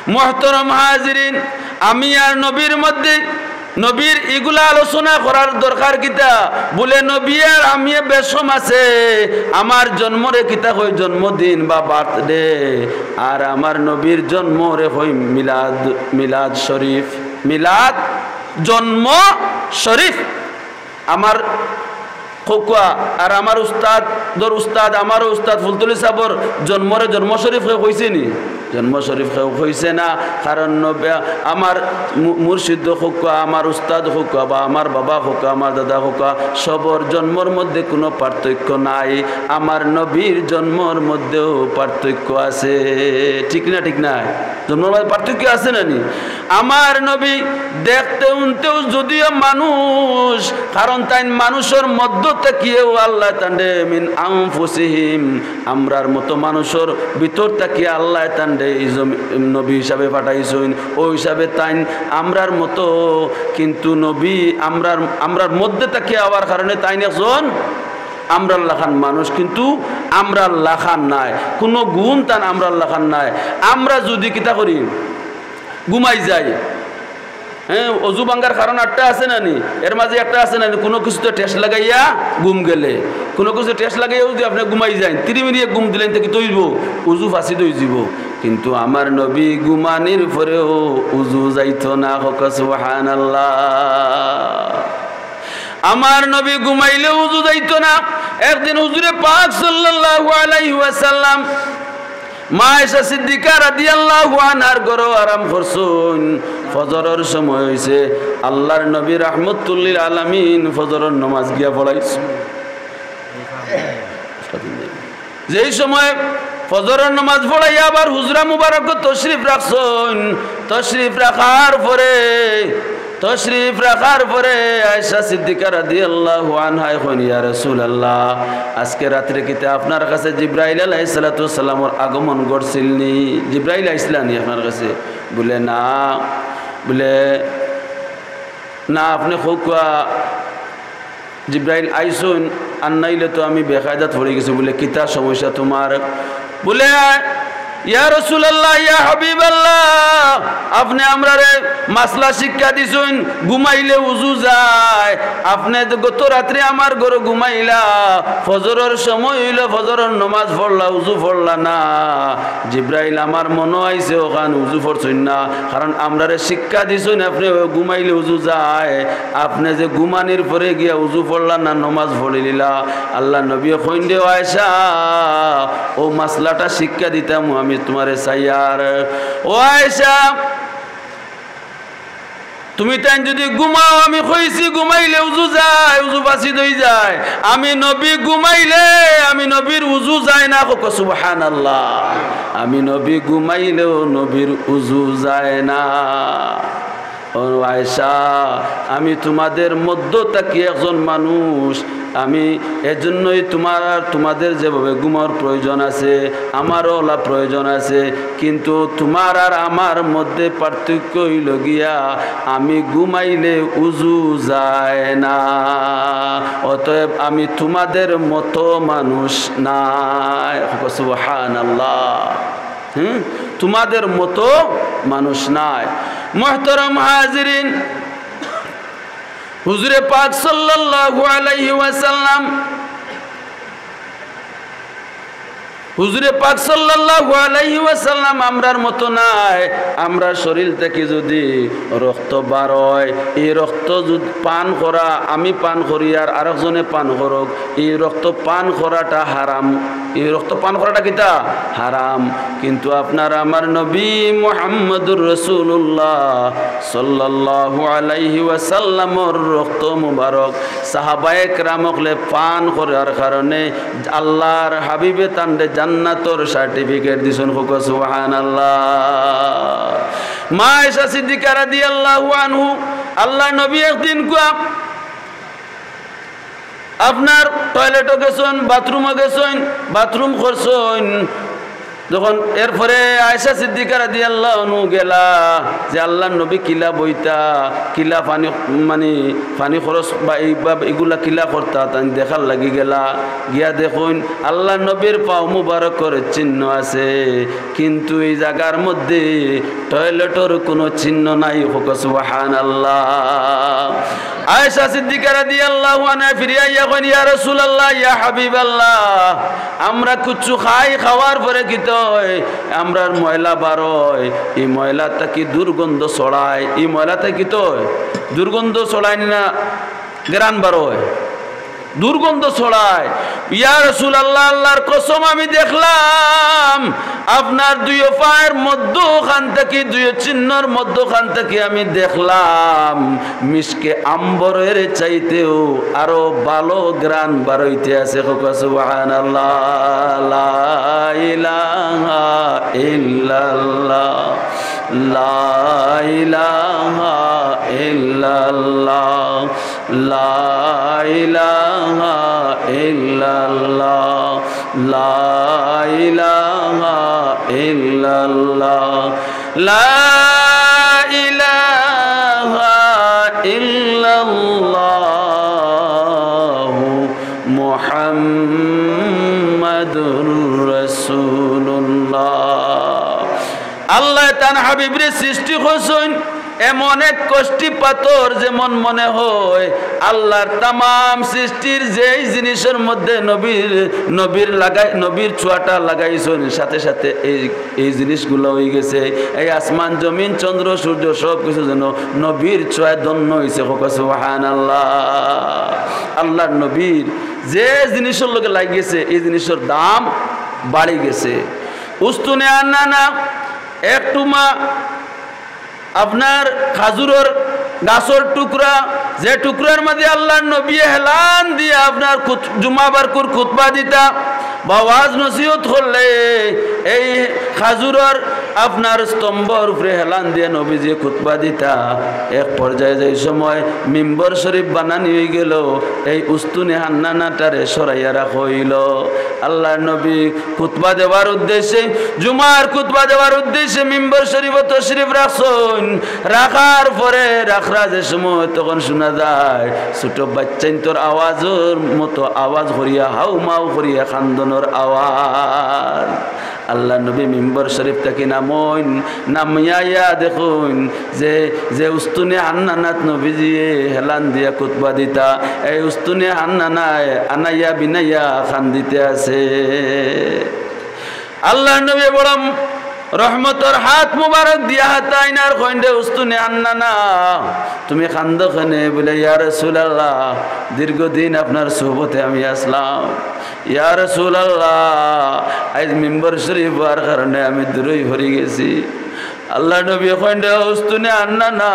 মুহতারাম হাজিরিন আমি আর নবীর মধ্যে নবীর এগুলা আলোচনা করার দরকার কিতা বলে নবী আর আমি বেশম আছে আমার জন্মরে কিতা কই জন্মদিন বা বার্থডে আর আমার নবীর জন্মরে কই মিলাদ শরীফ মিলাদ জন্ম শরীফ আমার খোকা আর আমার উস্তাদ আমারও উস্তাদ ফুলতুলি সাবর জন্মরে জন্ম শরীফ কইছে নি জন্ম শরীফ হইছে না কারণ আমার মুর্শিদ হোকা আমার উস্তাদ হোকা বা আমার বাবা হোকা আমার দাদা হোকা সবর জন্মর মধ্যে কোনো পার্থক্য নাই আমার নবীর জন্মর মধ্যেও পার্থক্য আছে ঠিক না জন্মর মধ্যে পার্থক্য আছে না নি আমার নবী দেখতে উনতেও যদিও মানুষ, কারণ তাই মানুষের মধ্য থেকেও আল্লাহ তান্ডে মিন আনফুসিহিম, আমরার মতো মানুষের ভিতর থেকে আল্লাহ তান্ডে নবী হিসাবে পাঠাইছেন। ওই হিসাবে তাই আমরার মতো কিন্তু নবী আমরার মধ্যে থেকে আবার কারণে তাই একজন আমরার লাখান মানুষ, কিন্তু আমরার লাখান নাই, কোনো গুণ তান আমরার লাখান নাই। আমরা যদি কিতা করি ঘুমাই যাই, হ্যাঁ, অজু ভাঙ্গার কারণ একটা আছে না নি, এর মাঝে একটা আছে না নি, কোনো কিছুতে টেস্ট লাগাইয়া ঘুম গেলে, কোনো কিছু টেস্ট লাগাইয়া যদি আপনি ঘুমাই যান, 30 মিনিট ঘুম দিলেন থেকে তৈব উজু ফাঁসি দই যাব। কিন্তু আমার নবী ঘুমানির পরেও উজু যাইতো না। সুবহানাল্লাহ। আমার নবী ঘুমাইলে উজু যাইতো না। একদিন হুজুরে পাক সাল্লাল্লাহু আলাইহি ওয়াসাল্লাম মা আয়েশা সিদ্দিকা রাদিয়াল্লাহু আনহার ঘরে আরাম করছেন। ফজরের সময় হইছে, আল্লাহর নবী রাহমাতুল লিল আলামিন ফজরের নামাজ গিয়া পড়াইছে। যেই সময় ফজরের নামাজ পড়াইয়া আবার হুজরা মুবারক তশরিফ রাখছেন, তশরিফ রাখার পরে আয়েশা সিদ্দিকা রাদিয়াল্লাহু আনহা কইন, ইয়া রাসূলুল্লাহ, আজকে রাত্রে কিতে আপনার কাছে জিবরাইল আলাইহিস সালাতু ওয়াস সালামের আগমন ঘটছিলনি? জিবরাইল আইসলানি আপনার কাছে? বলে না, আপনি খুকা জিবরাইল আইসুন আর নাইলে তো আমি বেকায়দাত পড়ে গেছি। বলে কিতা সমস্যা তোমার? বলে ইয়া রাসূলুল্লাহ, ইয়া হাবিবাল্লাহ, আপনি আমরারে মাসলা শিক্ষা দিছেন ঘুমাইলে উজু যায়। আপনি গত রাত্রে আমার ঘরে ঘুমাইলা, ফজরের সময় হইল, ফজরের নামাজ পড়লা, উজু পড়লা না। জিবরাইল আমার মনে আইছে ওখান উজু পড়ছেন না, কারণ আমরারে শিক্ষা দিছেন আপনি ঘুমাইলে উজু যায়। আপনি যে ঘুমানির পরে গিয়া উজু পড়লা না, নমাজ পড়িলা। আল্লাহ নবী কইন দে আয়েশা, ও মাসলাটা শিক্ষা দিতাম আমি তোমারে সাইয়ার। ও আয়েশা, তুমি তাই যদি ঘুমাও, আমি কইছি ঘুমাইলে উজু যায়, উজু বাসি দই যায়। আমি নবী ঘুমাইলে আমি নবীর উজু যায় না। সুবহানাল্লাহ। আমি নবী ঘুমাইলেও নবীর উজু যায় না। ও আয়েশা, আমি তোমাদের মধ্য থেকে একজন মানুষ, আমি এজন্যই তোমাদের যেভাবে ঘুমার প্রয়োজন আছে, আমারও ওলা প্রয়োজন আছে, কিন্তু তোমার আর আমার মধ্যে পার্থক্য হইল গিয়া আমি ঘুমাইলে উজু যায় না। অতএব আমি তোমাদের মতো মানুষ নাই। সুবহানাল্লাহ। তোমাদের মতো মানুষ নাই। মুহতারাম হাজিরিন, হুজুরে পাক সাল্লাল্লাহু আলাইহি ওয়াসাল্লাম আমরার মতো নাই। আমরা শরীর থেকে যদি রক্ত বার হয়, এই রক্ত যদি পান করা, আমি পান করি আর আরেকজনে পান করুক, এই রক্ত পান করাটা হারাম। এই রক্ত পান করাটা কিতা? হারাম। কিন্তু আপনার আমার নবী মুহাম্মদুর রাসূলুল্লাহ সাল্লাল্লাহু আলাইহি ওয়াসাল্লামর রক্ত মুবারক সাহাবায়ে কেরামকলে পান করার কারণে আল্লাহর হাবিবে তান্ডে জান্নাতর সার্টিফিকেট দিছেন। সুবহানাল্লাহ। মা আয়েশা সিদ্দিকা রাদিয়াল্লাহু আনহু, আল্লাহ নবী একদিন আপনার টয়লেটও গেছেন, বাথরুমও গেছেন, বাথরুম করছেন। যখন এরপরে আয়েশা সিদ্দিকা রাদিয়াল্লাহু আনহু গেলা যে আল্লাহর নবী কিলা বইতা, কিলা পানি খরচ বা এগুলা কিলা করতা, তাই দেখার লাগি গেলা। গিয়া দেখুন আল্লাহর নবীর পাও মুবারকের চিহ্ন আছে, কিন্তু এই জায়গার মধ্যে টয়লেটের কোনো চিহ্ন নাই। সুবহানাল্লাহ। আয়েশা সিদ্দিকা রাদিয়াল্লাহু আনহা ফিরিয়া কইন, ইয়া রাসূলুল্লাহ, ইয়া হাবিবাল্লাহ, আমরা কিছু খাওয়ার পরে কি তো আমরার ময়লা বার হয়, এই ময়লাটা কি দুর্গন্ধ ছড়ায়, এই ময়লাটা কি তো দুর্গন্ধ ছড়ায় না গ্রান বার হয়, দুর্গন্ধ ছড়ায়। ইয়া রাসূলুল্লাহ, আল্লাহর কসম আমি দেখলাম আপনার দুই পায়ের মধ্যখান থেকে, দুই চিহ্নর মধ্যখান থেকে আমি দেখলাম মিশকে আম্বরের চাইতেও আরো ভালো গ্রান বার হইতে আছে। সুবহানাল্লাহ, লা ইলাহা ইল্লাল্লাহ, লা ইলাহা ইল্লাল্লাহ লা ইলাহা ইল্লাল্লাহ লা ইলাহা ইল্লাল্লাহ লা ইলাহা ইল্লাল্লাহ মুহাম্মাদুর রাসূলুল্লাহ। আল্লাহ তার হাবিবরে সৃষ্টি করছেন এমন এক কষ্টি পাথর যেমন মনে হয় আল্লাহর তামাম সৃষ্টির যেই জিনিসের মধ্যে নবীর ছোঁয়াটা লাগাইছেন সাথে সাথে এই জিনিসগুলো হয়ে গেছে। এই আসমান জমিন চন্দ্র সূর্য সব কিছু যেন নবীর ছোঁয়ায় ধন্য হয়েছে। সুবহানাল্লাহ। আল্লাহর নবীর যে জিনিসের লোকে লাগিয়েছে এই জিনিসের দাম বাড়ি গেছে। উস্তুনে আন্নানা একটু মা আপনার খাজুরের গাছের টুকরা, যে টুকরার মধ্যে আল্লাহর নবী হেলান দিয়ে আপনার জুমাবার খুতবা দিতা বা ওয়াজ নসিহত করলে এই খাজুরের আপনার স্তম্ভর উপরে হেলান দিয়ে নবীজি খুতবা দিতা। এক পর্যায়ে যে সময় মিম্বর শরীফ বানানি হয়ে গেল এই উস্তুনে হান্নানাটারে সরাইয়া রাখা হইল। আল্লাহর নবী খুতবা দেওয়ার উদ্দেশ্যে জুমার খুতবা দেওয়ার উদ্দেশ্যে মিম্বর শরীফ তশরিফ রাখছেন। রাখার পরে রাখরা যে সময় তখন শোনা যায় ছোট বাচ্চাইন তোর আওয়াজের মতো আওয়াজ করিয়া হাউ মাউ করিয়া খান্দনের আওয়াজ। আল্লাহ নবী মিম্বর শরীফ থেকে নামিয়া দেখুন যে উস্তুনে হান্নানাত নবীজি হেলান দিয়া খুতবা দিতা এই উস্তুনে হান্নানায় আনাইয়া বিনাইয়া খান দিতে আছে। আল্লাহ নবী বড় রহমতর হাত মুবারক দিয়া হাতাইনার কইন্ডে উস্তুনে আন্নানা তুমি খান্দ খানে বলে ইয়া রাসূলুল্লাহ দীর্ঘদিন আপনার সোহবতে আমি আসলাম। ইয়া রাসূলুল্লাহ আজ মিম্বর শরীফ হওয়ার কারণে আমি দূরই হয়ে গেছি। আল্লাহ নবী কইন্ডে উস্তুনে আন্নানা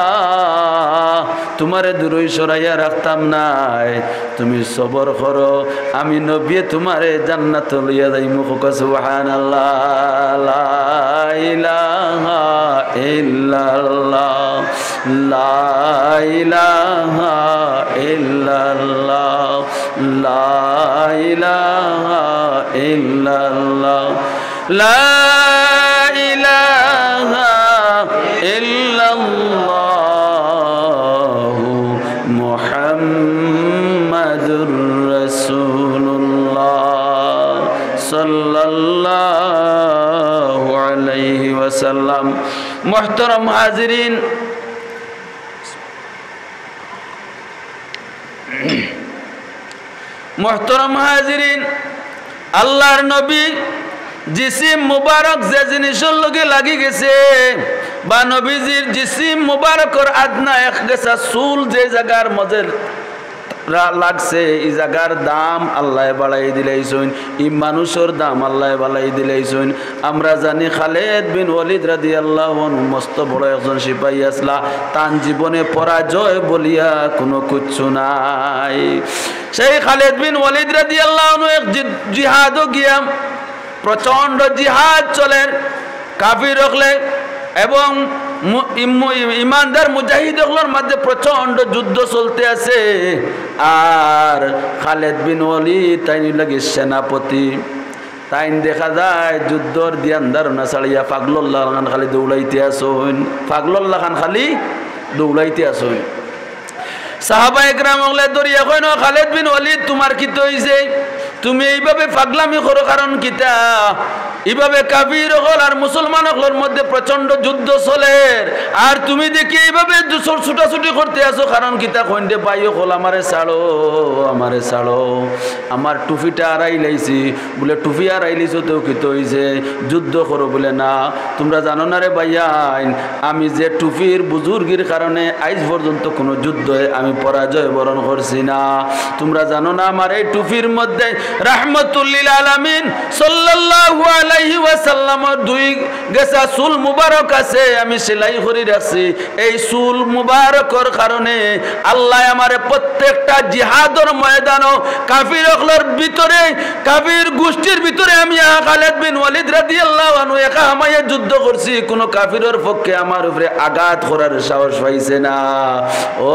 তোমারে দূরই সরাইয়া রাখতাম নাই, তুমি সবর করো আমি নবী তোমারে জান্নাত লইয়া যাইমু। সুবহানাল্লাহ। লা ইলাহা ইল্লাল্লাহ লা ইলাহা ইল্লাল্লাহ লা ইলাহা ইল্লাল্লাহ লা ইলাহা ইল্লাল্লাহ মুহাম্মাদুর রাসূলুল্লাহ সাল্লাল্লাহু আলাইহি ওয়াসাল্লাম। মুহতারাম হাজিরিন, মুহতারাম হাজিরিন, আল্লাহর নবী জিসিম মুবারক যে জিনিসের লগে লাগি গেছে বা নবীজির জিসিম মুবারকর আদনা এক গেছা চুল যে জায়গার মধ্যে লাগছে এই জায়গার দাম আল্লাহ বাড়াই দিলাইছেন, এই মানুষের দাম আল্লাহ বাড়াই দিলাইছেন। আমরা জানি খালেদ বিন ওয়ালিদ রাদিয়াল্লাহু আনহু মস্ত বড় একজন সিপাহী আসলা, তার জীবনে পরাজয় বলিয়া কোনো কিচ্ছু নাই। সেই খালেদ বিন ওয়ালিদ রাদিয়াল্লাহু আনহু এক জিহাদও গিয়া প্রচন্ড জিহাদ চলে কাফির হলে এবং ইমানদার মুজাহিদগুলোর মধ্যে প্রচন্ড যুদ্ধ চলতে আছে। আর খালেদ বিন ওয়ালিদ তাই লাগে সেনাপতি, তাই দেখা যায় যুদ্ধর দিয়ান ধারণা ছাড়িয়া পাগলুল্লাহ খান খালি দৌড়াইতে আসুন, পাগলুল্লাহ খান খালি দৌড়াইতে আসুন। সাহাবা একরাম ওগুলা দরিয়া কইন খালেদ বিন ওয়ালিদ তোমার কি হইছে, তুমি এইভাবে পাগলামি করো কারণ কিতা? এইভাবে কাফির হল আর মুসলমান হলের মধ্যে প্রচন্ড যুদ্ধ চলে আর তুমি দেখি এইভাবে ছুটাছুটি করতে আসো কারণ কিতা? কইন্ডে বাইও হল আমারে ছাড়ো, আমারে ছাড়ো, আমার টুপিটা আড়াই লাইছি বলে টুপি আড়াই লাইছো তো কি হইছে? যুদ্ধ করো বলে না। তোমরা জানো না রে ভাইয়াইন, আমি যে টুপির বুজুর্গির কারণে আজ পর্যন্ত কোনো যুদ্ধে আমি পরাজয় বরণ করছি না। তোমরা জানো না আমার এই টুপির মধ্যে রাহমাতুল লিল আলামিন সাল্লাল্লাহু আলাইহি আলাইহি ওয়াসাল্লামের দুই গেছা চুল মুবারক আছে আমি সেলাই করে রাখছি এই চুল মুবারকর কারণে আল্লাহ আমারে প্রত্যেকটা জিহাদের ময়দানও কাফিরগুলোর ভিতরে কাফির গোষ্ঠীর ভিতরে আমি খালিদ বিন ওয়ালিদ রাদিয়াল্লাহু আনহু একা আমায় যুদ্ধ করছি কোন কাফিরের পক্ষে আমার উপরে আঘাত করার সাহস পাইছে না ও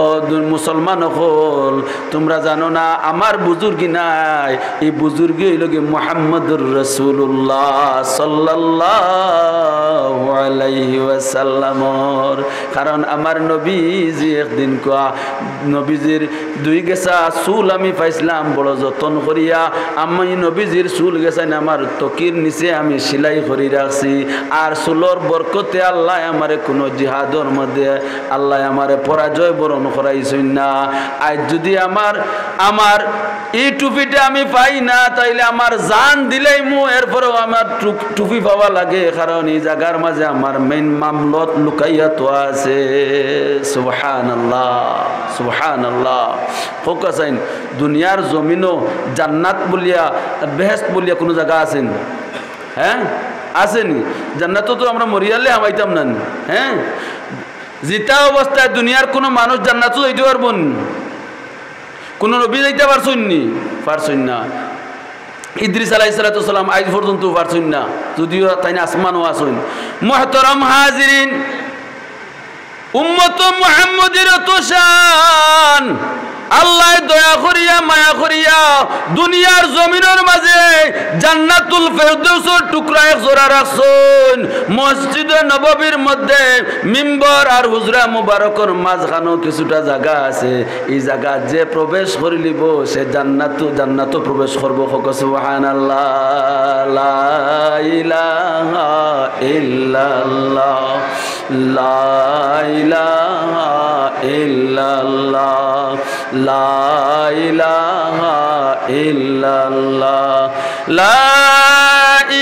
মুসলমান হল তোমরা জানো না আমার বুজুর্গি নাই এই বুজুর্গি হইল কি মুহাম্মদুর রাসূলুল্লাহ সাল্লাল্লাহু আলাইহি ওয়াসাল্লামর কারণ আমার নবীজি একদিন কোয়া নবীজির দুই গেছা চুল আমি পাইছিলাম বড় যতন করিয়া আমি নবীজির চুল গেছাইন আমার তকির নিচে আমি সেলাই করে রাখছি আর চুলর বরকতে আল্লাহ আমারে কোনো জিহাদর মধ্যে আল্লাহ আমারে পরাজয় বরণ করাইছেন না আজ যদি আমার এই টুপিটা আমি পাই না তাইলে আমার জান দিলেই মু এরপরেও আমার টুপি পাওয়া লাগে কারণ এই জায়গার মাঝে আমার মেইন মামলত লুকাইয়া তো আছে সুবহানাল্লাহ সুবহানাল্লাহ ফোকাসাইন দুনিয়ার জমিনও জান্নাত বলিয়া বেহেশত বলিয়া কোনো জায়গা আছেন হ্যাঁ আসেনি জান্নাতও তো আমরা মরিয়ালে হামাইতাম না হ্যাঁ জিতা অবস্থায় দুনিয়ার কোনো মানুষ জান্নাতও যাইতে পারবেন কোন নবী যাইতে পারছেন না ইদ্রিস আলাইহিস সালাম আজ পর্যন্ত পারছেন না যদিও তাই আসমানও আসেন মুহতারাম হাজিরিন উম্মত মুহাম্মদের তো শান আল্লাহ দয়া করিয়া মায়া করিয়া দুনিয়ার জমিনের মাঝে জান্নাতুল ফেরদৌসের টুকরা এক জোড়া রাখছেন মসজিদে নববীর মধ্যে মিম্বর আর হুজরা মুবারকর মাঝখানো কিছুটা জায়গা আছে এই জায়গা যে প্রবেশ করে লিব সে জান্নাত প্রবেশ করবো সুবহানাল্লাহ লা ইলাহা ইল্লাল্লাহ লা ইলাহা ইল্লাল্লাহ লা ইলাহা ইল্লাল্লাহ লা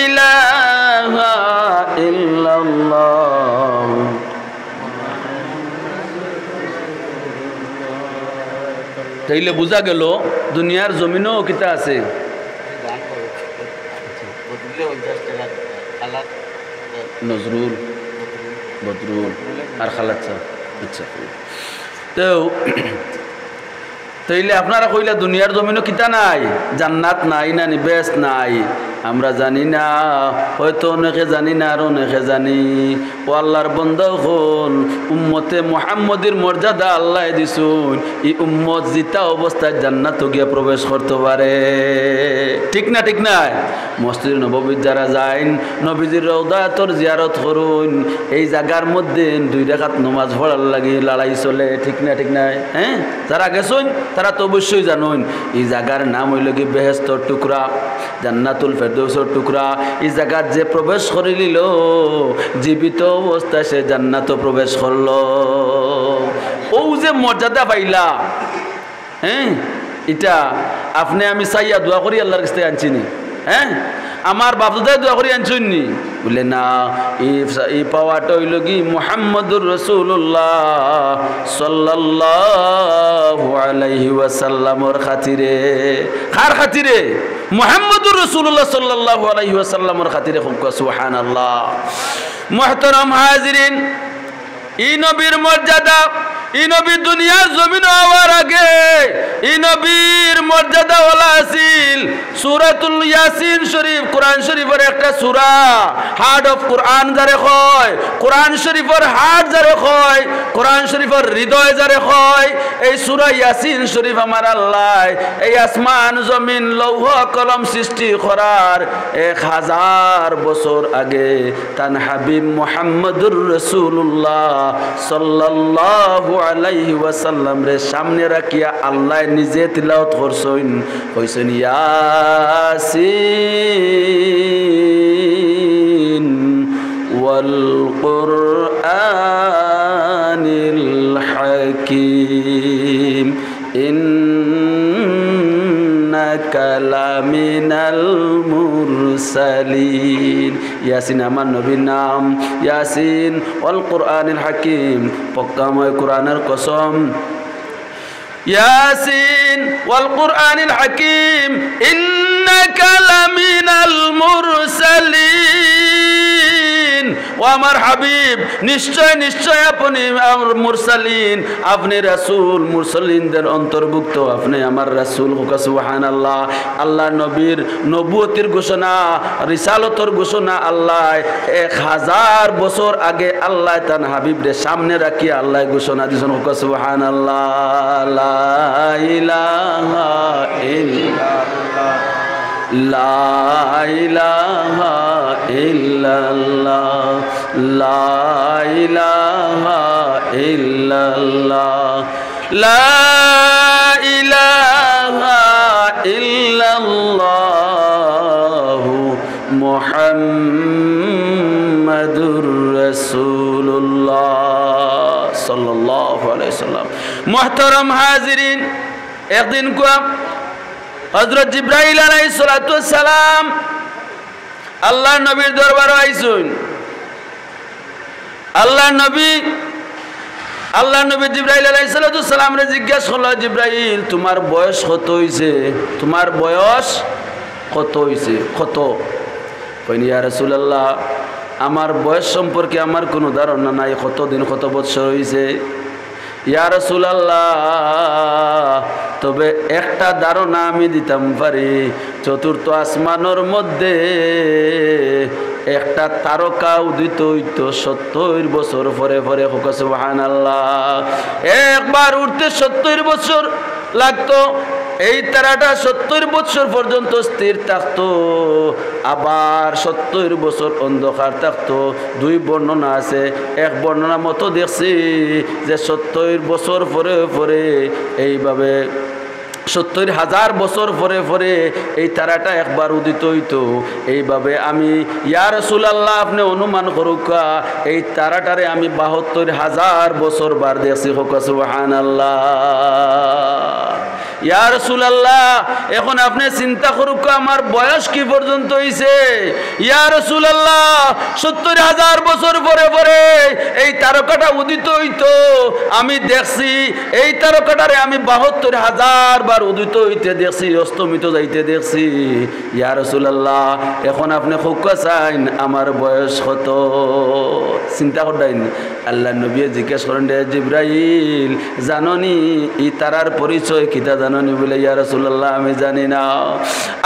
ইলাহা ইল্লাল্লাহ তাইলে বুঝা গেল দুনিয়ার জমিনও কিতা আছে নজরুল বদরুল আর খালাত আচ্ছা তো তাইলে আপনারা কইলা দুনিয়ার জমিনও কিতা নাই জান্নাত নাই না নিবেশ নাই আমরা জানি না হয়তো অনেকে জানি না আর অনেকে জানি ও আল্লাহর বান্দা হল উম্মতে মুহাম্মদের মর্যাদা আল্লাহ দিছুন এই উম্মত জিতা অবস্থায় জান্নাতে গিয়ে প্রবেশ করতে পারে ঠিক না মসজিদ নববীর যারা যাইন নবীজির রওজাতর জিয়ারত করুন এই জায়গার মধ্যে 2 রাকাত নামাজ পড়ার লাগি লড়াই চলে ঠিক না হ্যাঁ যারা গেছুন তারা তো অবশ্যই জানুন এই জায়গার নাম হইল কি বেহেশতর টুকরা জান্নাতুল ফেরদৌসের টুকরা এই জায়গার যে প্রবেশ করে নিল জীবিত অবস্থায় সে জান্নাত প্রবেশ করলো ও যে মর্যাদা পাইলা হ্যাঁ এটা আপনি আমি চাইয়া দোয়া করি আল্লাহর কাছে আনছিনি হ্যাঁ আমার বাপদাদাই দোয়া করি আনছুননি বলে না এই পাওয়াটা হইল কি মুহাম্মদুর রাসূলুল্লাহ সাল্লাল্লাহু আলাইহি ওয়াসাল্লামের খাতিরে কার খাতিরে মুহাম্মদুর রাসূলুল্লাহ সাল্লাল্লাহু আলাইহি ওয়াসাল্লামের খাতিরে সুবহানাল্লাহ মুহতারাম হাজিরিন এই নবীর মর্যাদা এই নবী দুনিয়ার জমিন হওয়ার আগে এই নবীর মর্যাদা ওলা আছিল সূরাতুল ইয়াসিন শরীফ কোরআন শরীফের একটা সূরা হার্ট অফ কোরআন যারে কয় কোরআন শরীফের হার্ট যারে কয় কোরআন শরীফের হৃদয় যারে কয় এই সূরা ইয়াসিন শরীফ আমার আল্লাহ এই আসমান জমিন লৌহ কলম সৃষ্টি করার 1000 বছর আগে তান হাবিব মুহাম্মদুর রাসূলুল্লাহ সাল্লাল্লাহু আলাইহি ওয়াসাল্লাম রে সামনে রাখিয়া আল্লাহ নিজে তিলাওয়াত করছেন কইছেন ইয়াসিন ওয়াল কুরআনিল হাকীম ইন্নাকা লামিনাল মুরসালিন ইয়াসিন আমার নবীর নাম ইয়াসিন ওয়াল কুরআনিল হাকীম পক্কাময় কোরআনের কসম ইয়াসিন ওয়াল কুরআনিল হাকীম ইন্নাকা ইন্নাকা লামিনাল মুরসালিন, ও আমার হাবিব নিশ্চয় নিশ্চয় আপনি মুরসালিন, আপনি রাসূল, মুরসালিনদের অন্তর্ভুক্ত, আপনি আমার রাসূল। সুবহানাল্লাহ। আল্লাহ নবীর নবুয়তির ঘোষণা, রিসালতর ঘোষণা আল্লাহ 1000 বছর আগে আল্লাহ তার হাবিবরে সামনে রাখিয়া আল্লাহ ঘোষণা দিয়েছেন। সুবহানাল্লাহ। লা ইলাহা ইল্লাল্লাহ, লা ইলাহা ইল্লাল্লাহ, লা ইলাহা ইল্লাল্লাহ, লা ইলাহা ইল্লাল্লাহ মুহাম্মাদুর রাসূলুল্লাহ সাল্লাল্লাহু আলাইহি সাল্লাম। মুহতারাম হাজিরিন, একদিন কোয়া হযরত জিবরাইল আলাইহিস সালাতু ওয়াস সালাম আল্লাহ নবীর দরবারে আইছেন। আল্লাহ নবী জিবরাইল আলাইহিস সালাতু ওয়াস সালামরে জিজ্ঞাসা করল, জিবরাইল তোমার বয়স কত হইছে? তোমার বয়স কত হইছে? কত? কইনি ইয়া রাসূলুল্লাহ আমার বয়স সম্পর্কে আমার কোনো ধারণা নাই, কত দিন কত বছর হইছে। ইয়া রাসূলুল্লাহ তবে একটা ধারণা আমি দিতাম পারি, চতুর্থ আসমানের মধ্যে একটা তারকা উদিত হইতো 70 বছর পরে পরে। সুবহানাল্লাহ। একবার উঠতে 70 বছর লাগতো, এই তারাটা 70 বছর পর্যন্ত স্থির থাকতো, আবার 70 বছর অন্ধকার থাকতো। দুই বর্ণনা আছে, এক বর্ণনা মতো দেখছি যে 70 বছর পরে পরে এইভাবে 70,000 বছর পরে পরে এই তারাটা একবার উদিত হইতো। এইভাবে আমি ইয়া রাসূলুল্লাহ আপনি অনুমান করুকা এই তারাটারে আমি 72,000 বছর বার দেখছি। সুবহানাল্লাহ। ইয়া রাসূলুল্লাহ এখন আপনি চিন্তা করুক আমার বয়স কি পর্যন্ত হইছে। ইয়া রাসূলুল্লাহ 70,000 বছর পরে পরে এই তারকাটা উদিত হইতো, আমি দেখছি এই তারকাটারে আমি 72,000 বার উদিত হইতে দেখছি, অস্তমিত যাইতে দেখছি। ইয়া রাসূলুল্লাহ এখন আপনি খুকা চাইন আমার বয়স কত? চিন্তা করেন। আল্লাহ নবী জিজ্ঞেস করেন, জিবরাইল জাননি এই তারার পরিচয় কিতা জাননি? বলে ইয়া রাসূলুল্লাহ আমি জানি না।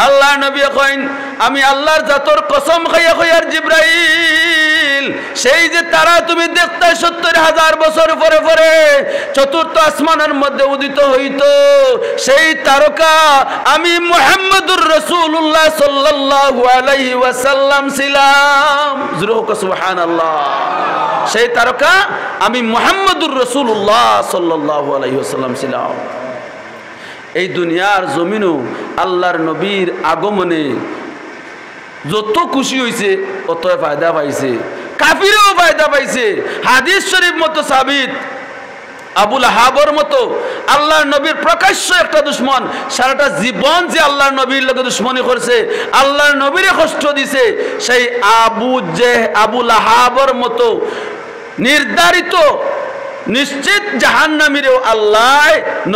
আল্লাহ নবী কইন আমি আল্লাহর জাতর কসম খাইয়া কইয়ার জিবরাইল সেই যে তারা তুমি দেখতে 70,000 বছর পরে পরে চতুর্থ আসমানের মধ্যে উদিত হইতো, সেই তারকা আমি মুহাম্মদুর রাসূলুল্লাহ সাল্লাল্লাহু আলাইহি ওয়াসাল্লাম ছিলাম। সুবহানাল্লাহ। সেই তারকা আমি মুহাম্মদুর রাসূলুল্লাহ সাল্লাল্লাহু আলাইহি ওয়াসাল্লাম ছিলাম। এই দুনিয়ার জমিনও আল্লাহর নবীর আগমনে যত খুশি হয়েছে অত ফায়দা পাইছে, কাফিরও ফায়দা পাইছে। হাদিস শরীফ মতো সাবিত আবুল আহাবর মতো আল্লাহর নবীর প্রকাশ্য একটা দুশ্মন সারাটা জীবন যে আল্লাহর নবীর লোকে দুশ্মনী করছে, আল্লাহর নবীরে কষ্ট দিছে, সেই আবুল আহাবর মতো নির্ধারিত নিশ্চিত জাহান্নামীরেও আল্লাহ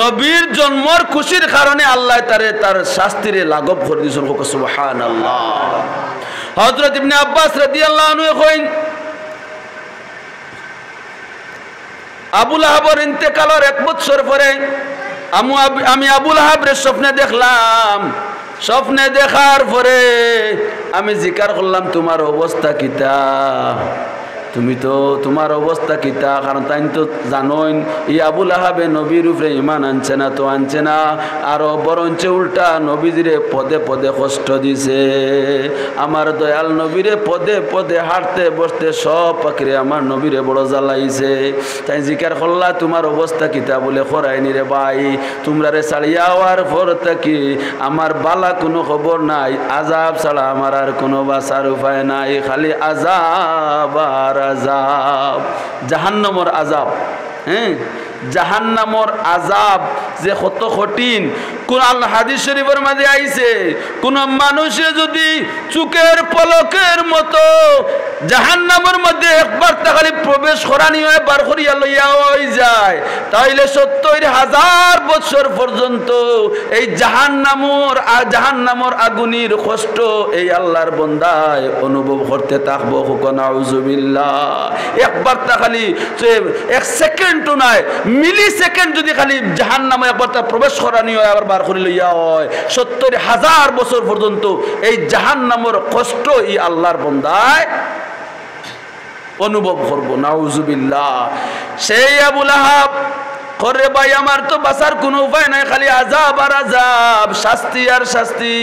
নবীর জন্মর খুশির কারণে আল্লাহ তার শাস্তিরে লাঘব করে দিয়েছেন। সুবহানাল্লাহ। হযরত ইবনে আব্বাস রাদিয়াল্লাহু আনহু কইন আবুল আহাবের ইন্তেকালের 1 বছর পরে আমি আবুল আহাবের স্বপ্নে দেখলাম। স্বপ্নে দেখার পরে আমি জিকার করলাম তোমার অবস্থা কিতা, তুমি তো তোমার অবস্থা কিতা? কারণ তাই তো জানোই ই আবুল আহাবে নবীর উপরে ইমান আনছে না, তো আনছে না, আরো বরঞ্চ উল্টা নবীজিরে পদে পদে কষ্ট দিছে। আমার দয়াল নবীরে পদে পদে হাঁটতে বসতে সব পাখিরে আমার নবীরে বড় জ্বালাইছে। তাই জিকার করলা তোমার অবস্থা কিতা? বলে খরাইনি রে ভাই, তোমরা রে ছাড়িয়া হওয়ার পর থাকি আমার বালা কোনো খবর নাই, আজাব ছাড়া আমার আর কোনো বাঁচার উপায় নাই, খালি আজাব আর আজাব, জাহান্নামের আজাব। হ্যাঁ, জাহান্নামের আজাব যে কত কঠিন। কোন আল্লাহ হাদিস শরীফের মাঝে আইছে কোন মানুষে যদি চুকের পলকের মতো জাহান্নামের মধ্যে একবার তাকালি প্রবেশ করানি হয় বার করিয়া লইয়া হয়ে যায়, তাইলে ৭০,০০০ বছর পর্যন্ত এই জাহান্নামর আগুনের কষ্ট এই আল্লাহর বান্দায় অনুভব করতে থাকবো। নাউজুবিল্লাহ। একবার তাকালি এক সেকেন্ডও নাই, মিলি সেকেন্ড যদি খালি জাহান্নামে একবার তা প্রবেশ করানি হয় আবার বার করে লইয়া হয়, ৭০,০০০ বছর পর্যন্ত এই জাহান্নামের কষ্ট এই আল্লাহর বান্দায় অনুভব করবো। নাউজুবিল্লাহ। সেই আবু লাহাব করে ভাই আমার তো বাঁচার কোনো উপায় নাই, খালি আযাব আর আযাব, শাস্তি আর শাস্তি।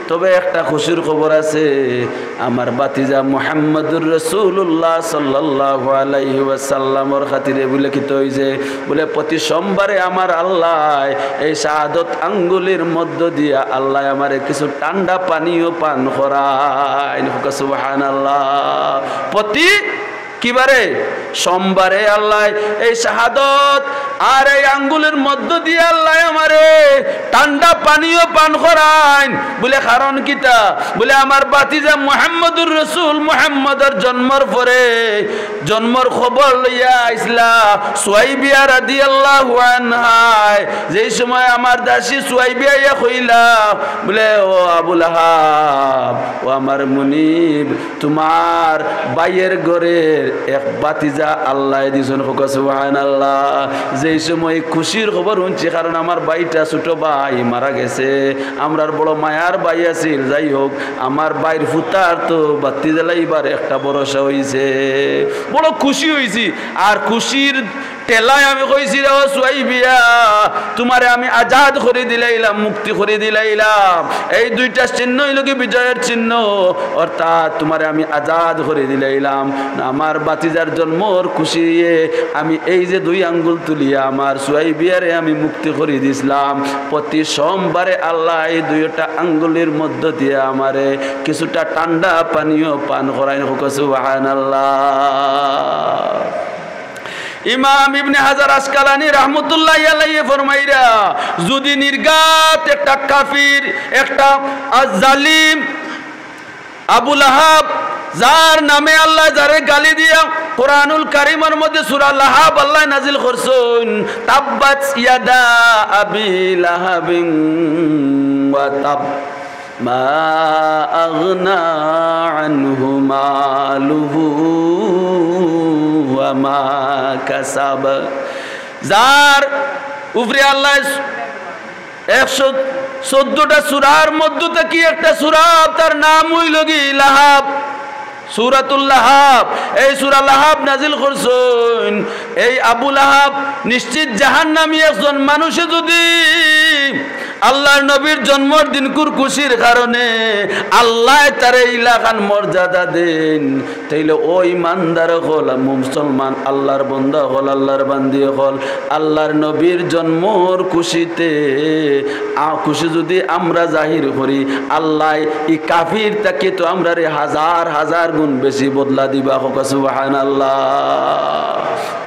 তবে একটা খুশির খবর আছে, আমার বাতিজা মুহাম্মদুর রাসূলুল্লাহ সাল্লাল্লাহু আলাইহি ওয়াসাল্লামের খাতিরে বলে কি হইছে, বলে প্রতি সোমবারে আমার আল্লাহ এই শাহাদত আঙ্গুলের মধ্য দিয়া আল্লাহ আমারে কিছু ঠান্ডা পানিও পান করায়। সুবহানাল্লাহ। প্রতি কিবারে? সোমবারে আল্লাহ এই শাহাদত আর এই আঙ্গুলের মধ্য দিয়ে আল্লাহ আমারে ঠান্ডা পানিও পান করায়। বলে কারণ কিতা? বলে আমার বাতিজা মুহাম্মদুর রাসূল মুহাম্মদের জন্মের পরে জন্মের খবর লইয়া আইসলা সুয়াইবিয়া রাদিয়াল্লাহু আনহা। যেই সময় আমার দাসী সুয়াইবিয়া ইয়া কইলা, বলে ও আবু লাহাব, ও আমার মুনিব, তোমার বাইয়ের ঘরের এক বাতিজা আল্লাহ দিছেন। সুবহানাল্লাহ। যেই সময় খুশির খবর শুনছি, কারণ আমার ভাইটা ছোট ভাই মারা গেছে, আমরার বড় মায়ার ভাই আছিল। যাই হোক, আমার ভাইয়ের ফুতার তো বাতিজা লাইবার একটা ভরসা হইছে, বড় খুশি হইছি। আর খুশির টেলায় আমি কইছি, রে ও সুয়াইবিয়া, তোমারে আমি আজাদ করে দিলাইলাম, মুক্তি করে দিলাইলাম। এই দুইটা চিহ্ন হইল কি বিজয়ের চিহ্ন, অর্থাৎ তোমারে আমি আজাদ করে দিলাইলাম। আমার বাতিজার জন্মর খুশি আমি এই যে 2 আঙ্গুল তুলিয়া আমার সুয়াইবিয়ারে আমি মুক্তি করে দিছিলাম। প্রতি সোমবারে আল্লাহ এই 2টা আঙ্গুলের মধ্য দিয়ে আমারে কিছুটা ঠান্ডা পানীয় পান করায়। সুবহানাল্লাহ। ইমাম ইবনে হাজার আসকালানি রাহমাতুল্লাহি আলাইহি ফরমাইরা, যদি নির্ঘাত একটা কাফির, একটা জালিম আবু লাহাব, যার নামে আল্লাহ যারে গালি দিয়া কোরআনুল কারীমের মধ্যে সূরা লাহাব আল্লাহ নাজিল করছেন, তাব্বাত ইয়াদা আবি লাহাবিন ওয়া তাব মা আগনা আনহু মালুহু ওয়া মা কাসাব। যার উপরে আল্লাহ 114টা সূরার মধ্য থেকে একটা সূরা, তার নাম হইল কি লাহাব, সূরাতুল লাহাব। এই সূরা লাহাব নাজিল করছেন। এই আবু লাহাব নিশ্চিত জাহান্নামী একজন মানুষে যদি আল্লাহর নবীর জন্মদিন খুশির কারণে আল্লাহ তার ইলাকান মর্যাদা দেন, তাইলে ওই ইমানদার হল, মুসলমান আল্লাহর বান্দা হল, আল্লাহর বান্দি হল, আল্লাহর নবীর জন্মর খুশিতে খুশি যদি আমরা জাহির করি, আল্লাহ এই কাফির তাকে তো আমরা হাজার হাজার গুণ বেশি বদলা দিবা। সুবহানাল্লাহ।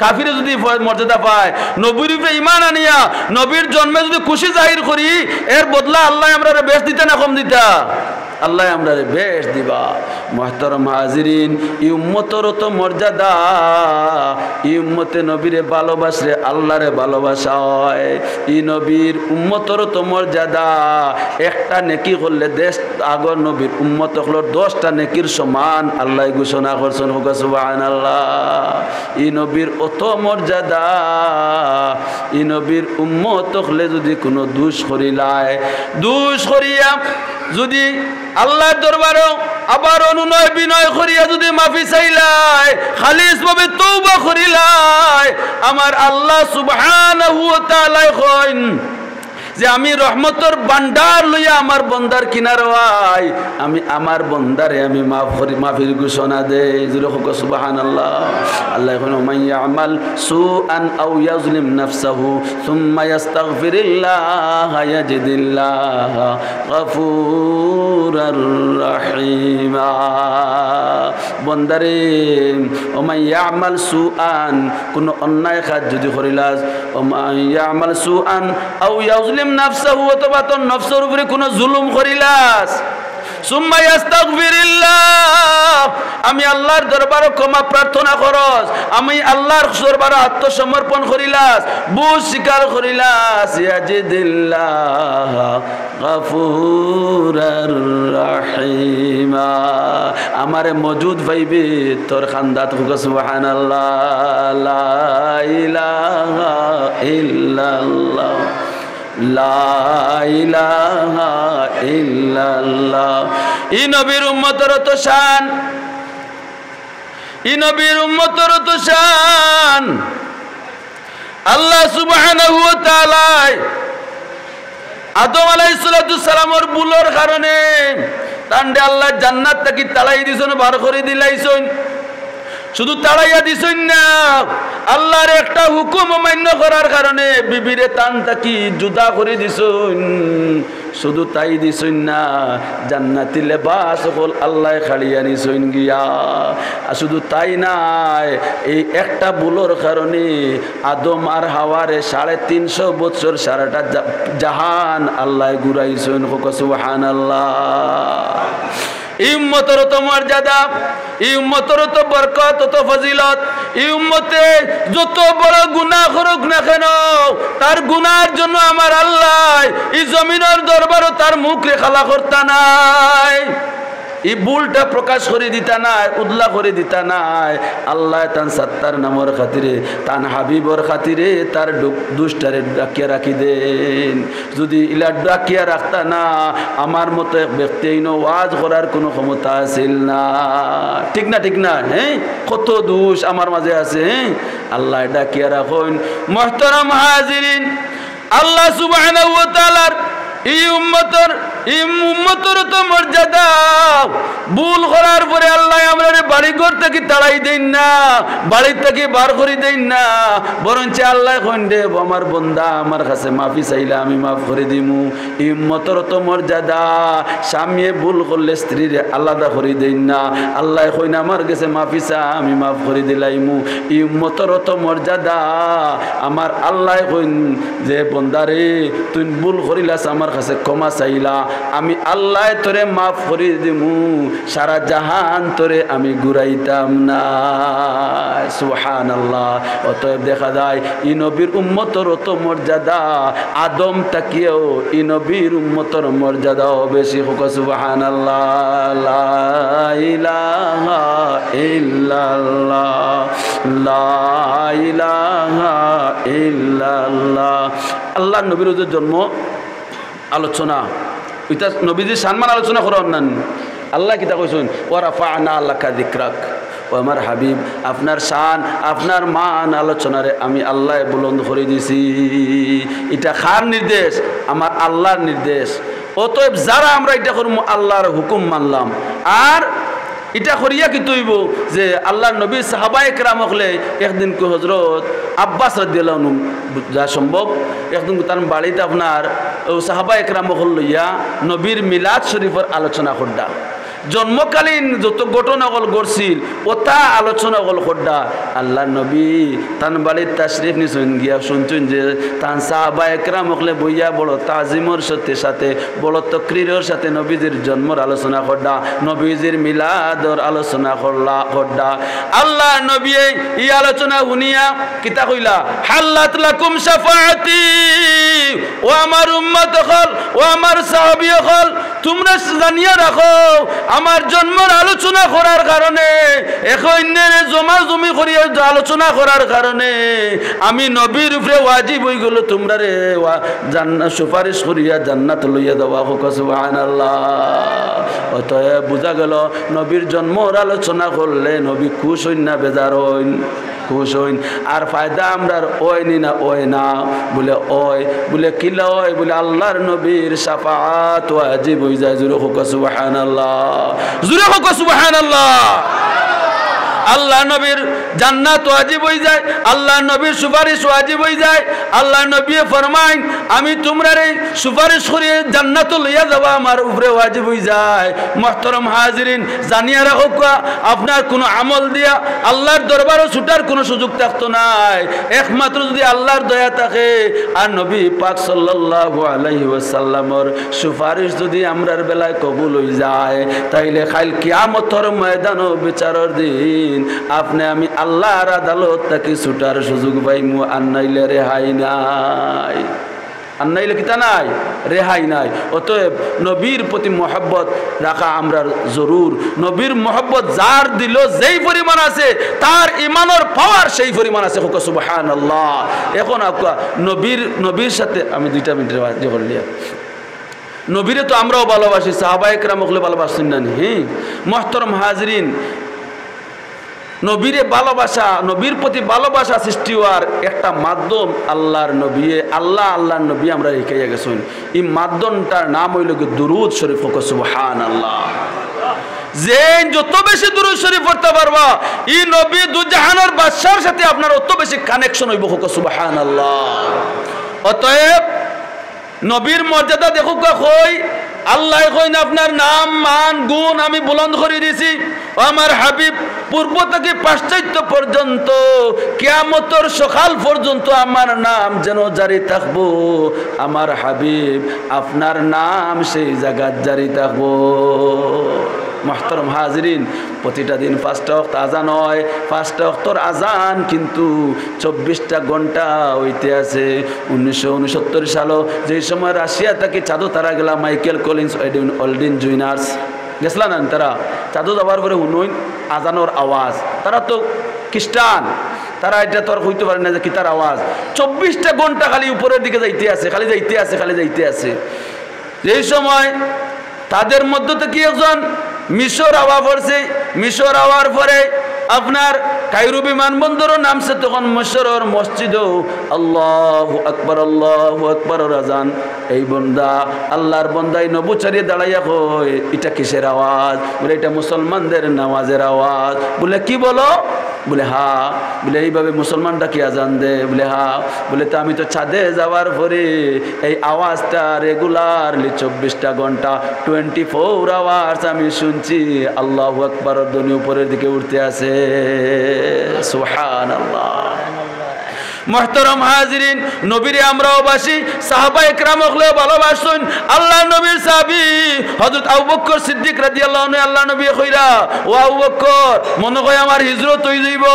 কাফির যদি মর্যাদা পায়, নবীর উপরে ঈমান আনিয়া নবীর জন্মে যদি খুশি জাহির করি, এর বদলা আল্লাহ আমরা বেশ দিতা না কম দিতা? আল্লাহ আমরা বেশ দিবা। মুহতারাম হাজিরিন, এই উম্মতের তো মর্যাদা, এই উম্মতে নবীরে ভালোবাসলে আল্লাহরে ভালোবাসা হয়। এই নবীর উম্মতের তো মর্যাদা, একটা নেকি করলে 10 আগর নবীর উম্মত হলো 10টা নেকির সমান আল্লাহ ঘোষণা করছেন। সুবহানাল্লাহ। এই নবীর অত মর্যাদা, এই নবীর উম্মত হলে যদি কোনো দোষ করিলায়, দোষ করিয়া যদি আল্লাহর দরবারে আবার অনুনয় বিনয় করিয়া যদি মাফি চাইলাই, খালিস ভাবে তওবা করিলাই, আমার আল্লাহ সুবহানাহু ওয়া তাআলা কইন যে আমি রহমতের ভান্ডার লইয়া আমার বন্দার কিনারওয়াই, আমি আমার বন্দারে আমি মাফির ঘোষণা দেই। জুরে হোক সুবহানাল্লাহ। আল্লাহ কোন মাইয়া আমাল সুআন আও ইয়াজলিম নাফসাহু সুম্মা ইস্তাগফিরিল্লাহ ইয়াজিদিল্লাহ গফুরার রাহিমা। বন্দারে ওমাই ইয়ামাল সুআন কোন অন্যায় কাজ যদি করিলাস ওমাই ইয়ামাল সুআন আও ইয়াজলিম নাফসাহু অথবা তোর নফসের উপরে কোন জুলুম করিলাস সুম্মা ইস্তাগফিরিল্লাহ আমি আল্লাহর দরবারে ক্ষমা প্রার্থনা করস আমি আল্লাহর দরবারে আত্মসমর্পণ করিলাস বুঝ স্বীকার করিলাস ইয়াজিদিল্লাহ গফুরার রাহিমা আমারে মজুদ পাইবে তোর খান্দাত হুক সুবহানাল্লাহ লা ইলাহা ইল্লাল্লাহ লা ইলাহা ইল্লাল্লাহ ই নবীর উম্মতের তো শান ই নবীর উম্মতের তো শান আল্লাহ সুবহানাহু ওয়া তাআলা আদম আলাইহিস সালামের ভুলের কারণে তান্ডে আল্লাহ জান্নাত থেকে তাড়াই দিছেন বার করে দিলাইছেন শুধু তাড়াইয়া দিছেন না আল্লাহর একটা হুকুম অমান্য করার কারণে বিবিরে তান তাকি জুদা করে দিছেন শুধু তাই দিছেন না জান্নাতি লেবাস সকল আল্লাহ খাড়িয়া নিছেন গিয়া আর শুধু তাই নাই এই একটা ভুলের কারণে আদম আর হাওয়ারে 350 বছর সারাটা জাহান আল্লাহ ঘুরাইছেন সুবহানাল্লাহ এই উম্মতের তো মর্যাদা এই উম্মতের তো বরকত তো ফজিলত এই উম্মতে যত বড় গুনাহ করুক না কেন তার গুনার জন্য আমার আল্লাহ এই জমিনের দরবারে তার মুখ রেখালা করতা নাই এই ভুলটা প্রকাশ করে দিতা নাই উদলা করে দিতা নাই আল্লাহ তান সত্তার নামর খাতিরে তান হাবিবর খাতিরে তার দুষ্টারে ডাকিয়া রাখি দেন যদি ইলা ডাকিয়া রাখতা না আমার মতো এক ব্যক্তি ওয়াজ করার কোনো ক্ষমতা আছিল না ঠিক না হ্যাঁ কত দোষ আমার মাঝে আছে হ্যাঁ আল্লাহ ডাকিয়া রাখুন মুহতারাম হাজিরিন আল্লাহ সুবহানাহু ওয়া তাআলার এই উম্মতের তো মর্যাদা ভুল করার পরে আল্লাহ আমরা বাড়ি ঘর থেকে তাড়াই দেন না বাড়ি থেকে বার করে দেন না বরঞ্চ আল্লাহ কইন্দে আমার বন্দা আমার কাছে মাফি চাইলে আমি মাফ করে দিমু এই উম্মতের তো মর্যাদা স্বামী ভুল করলে স্ত্রীর আলাদা করে দেন না আল্লাহ কইনা আমার কাছে মাফি চা আমি মাফ করে দিলাইমু এই উম্মতের তো মর্যাদা আমার আল্লাহ কইন যে বন্দারে তুই ভুল করিলাস আমার কাছে ক্ষমা চাইলা আমি আল্লাহ তোরে মাফ করে দিমু সারা জাহান তোরে আমি ঘুরাইতাম না সুবহানাল্লাহ অতএব দেখা যায় ই নবীর উম্মতের অত মর্যাদা আদম তাকিয়েও ই নবীর উম্মতের মর্যাদাও বেশি হোক সুবহানাল্লাহ লা ইলাহা ইল্লাল্লাহ লা ইলাহা ইল্লাল্লাহ আল্লাহ নবীর জন্ম আলোচনা এটা নবীজির সম্মান আলোচনা করার নান আল্লাহ কিতা কইছেন ওয়া রাফা'না লাকা যিকরাক ও আমার হাবিব আপনার শান আপনার মান আলোচনারে আমি আল্লাহ বুলন্দ করে দিছি এটা কার নির্দেশ আমার আল্লাহর নির্দেশ অতএব যারা আমরা এটা করব আল্লাহর হুকুম মানলাম আর এটা করিয়া কি তৈব যে আল্লাহর নবী সাহাবায়ে কেরাম হলে একদিন কো হযরত আব্বাস রাদিয়াল্লাহু আনহু যা সম্ভব একদিন তার বাড়িতে আপনার সাহাবায়ে কেরাম হল লইয়া নবীর মিলাদ শরীফের আলোচনা করডা জন্মকালীন যত ঘটনাগুলো ঘটছিল ওটা আলোচনা গল করডা আল্লাহ নবী তান বাড়ির তাশরিফ নিছেন গিয়া শুনছেন যে তান সাহাবায়ে কেরাম হলে বইয়া বড় তাজিমর সাথে বড় তকরিরের সাথে নবীজির জন্মর আলোচনা করডা নবীজির মিলাদর আলোচনা করডা আল্লাহ নবী এই আলোচনা শুনিয়া কিতা কইলা হাল্লাত লাকুম শাফাআতি ও আমার উম্মত হল ও আমার সাহাবী হল তোমরা জানিয়া রাখো আমার জন্মের আলোচনা করার কারণে এখনের জমা জমি করিয়া আলোচনা করার কারণে আমি নবীর উপরে ওয়াজিব হয়ে গেল তোমরা রে জান্নাত সুপারিশ করিয়া জান্নাত লইয়া দেওয়া হোক সুবহানাল্লাহ অতএব বুঝা গেল নবীর জন্মের আলোচনা করলে নবী খুশ হইন না বেজার হইন খুশ হইন আর ফায়দা আমরার ওইনি না ওই না বলে ওই বলে কিলা ওই বলে আল্লাহর নবীর শাফাআত ওয়াজিব হয়ে যায় জুরে হোক সুবহানাল্লাহ জুরে হোক সুবহানাল্লাহ আল্লাহ নবীর জান্নাত ওয়াজিব হয়ে যায়, আল্লাহ নবীর সুপারিশ ওয়াজিব হয়ে যায়। আল্লাহ নবী ফরমায় আমি তোমরা এই সুপারিশ করে জান্নাত লইয়া যাওয়া আমার উপরে ওয়াজিব হয়ে যায়। মুহতারাম হাজিরিন, জানিয়া রাখো আপনার কোনো আমল দিয়া আল্লাহর দরবারও ছুটার কোনো সুযোগ থাকতো নাই, একমাত্র যদি আল্লাহর দয়া থাকে আর নবী পাক সাল্লাল্লাহু আলাইহি ওয়াসাল্লামের সুপারিশ যদি আমরার বেলায় কবুল হয়ে যায়, তাইলে কাল কিয়ামতের ময়দান ও বিচারের দিন আপনি আমি আল্লাহর আদালত থেকে ছুটার সুযোগ পাইমু, আর নাইলে রেহাই নাই, আর নাইলে কিতা নাই, রেহাই নাই। অতএব নবীর প্রতি মহব্বত রাখা আমরা জরুর। নবীর মহব্বত যার দিল যেই পরিমাণ আছে তার ইমানের পাওয়ার সেই পরিমাণ আছে। হোক সুবহানাল্লাহ। এখন নবীর সাথে আমি 2 মিনিটের বাজে করলিয়া, নবীরে তো আমরাও ভালোবাসি, সাহাবায়ে কেরাম হলে ভালোবাসছেন না? হ্যাঁ মুহতারাম হাজিরিন, নবীরে ভালোবাসা, নবীর প্রতি ভালোবাসা সৃষ্টি হওয়ার একটা মাধ্যম আল্লাহর নবী, আল্লাহর নবী আমরা শিখাইয়া গেছেন। এই মাধ্যমটার নাম হইল দুরুদ শরীফ। হোক সুবহানাল্লাহ। যে যত বেশি দুরুদ শরীফ পড়তে পারবা এই নবী দুজাহানের বাদশার সাথে আপনার অত বেশি কানেকশন হইব। হোক সুবহানাল্লাহ। অতএব নবীর মর্যাদা দেখো কই আল্লাহ কইন আপনার নাম মান গুণ আমি বুলন্দ করে দিয়েছি। আমার হাবিব পূর্ব থেকে পাশ্চাত্য পর্যন্ত কিয়ামতের সকাল পর্যন্ত আমার নাম যেন জারি থাকবো। আমার হাবিব আপনার নাম সেই জায়গায় জারি থাকবো। মুহতারাম হাজিরিন, প্রতিটা দিন 5টা ওয়াক্ত আজান হয়। 5টা ওয়াক্তর আজান কিন্তু 24টা ঘন্টা হইতে আছে। 1969 সালে যেই সময় রাশিয়া থেকে চাঁদো তারা গেলা মাইকেল কলিন্স, অলডিন জুইনার্স গেছিলেন না তারা চাঁদো যাওয়ার পরে শুনুন আজানোর আওয়াজ। তারা তো খ্রিস্টান, তারা এটা তো আর হইতে পারে না যে কি তার আওয়াজ। 24টা ঘন্টা খালি উপরের দিকে যাইতে আছে, খালি যাইতে আছে, খালি যাইতে আছে। যেই সময় তাদের মধ্য থেকে একজন মিশর আওয়া পড়ছে। মিশর আওয়ার পরে আপনার কায়রো বিমানবন্দরও নামছে। তখন মিশরের মসজিদও আল্লাহু আকবার আজান। এই বন্দা আল্লাহর বন্দাই নবু চারিয়ে দাঁড়াইয়া কয় এটা কিসের আওয়াজ? বলে এটা মুসলমানদের নামাজের আওয়াজ। বলে কি বলো? বলে হা। বলে এইভাবে মুসলমানটা কি আজান দে? বলে হা। বলে তো আমি তো ছাদে যাওয়ার পরে এই আওয়াজটা রেগুলারলি 24টা ঘন্টা 24 আওয়ার্স আমি শুনছি। আল্লাহু আকবার ধ্বনি উপরের দিকে উঠতে আছে। সুবহানাল্লাহ। মুহতারাম হাজিরিন, নবীরে আমরাও বাসি, সাহাবায়ে কেরামকে ভালোবাসুন। আল্লাহ নবীর সাহাবী হযরত আবু বকর সিদ্দিক রাদিয়াল্লাহু আনহু আল্লাহ নবী কইরা ও আবু বকর মনে হয় আমার হিজরত হই যাইব,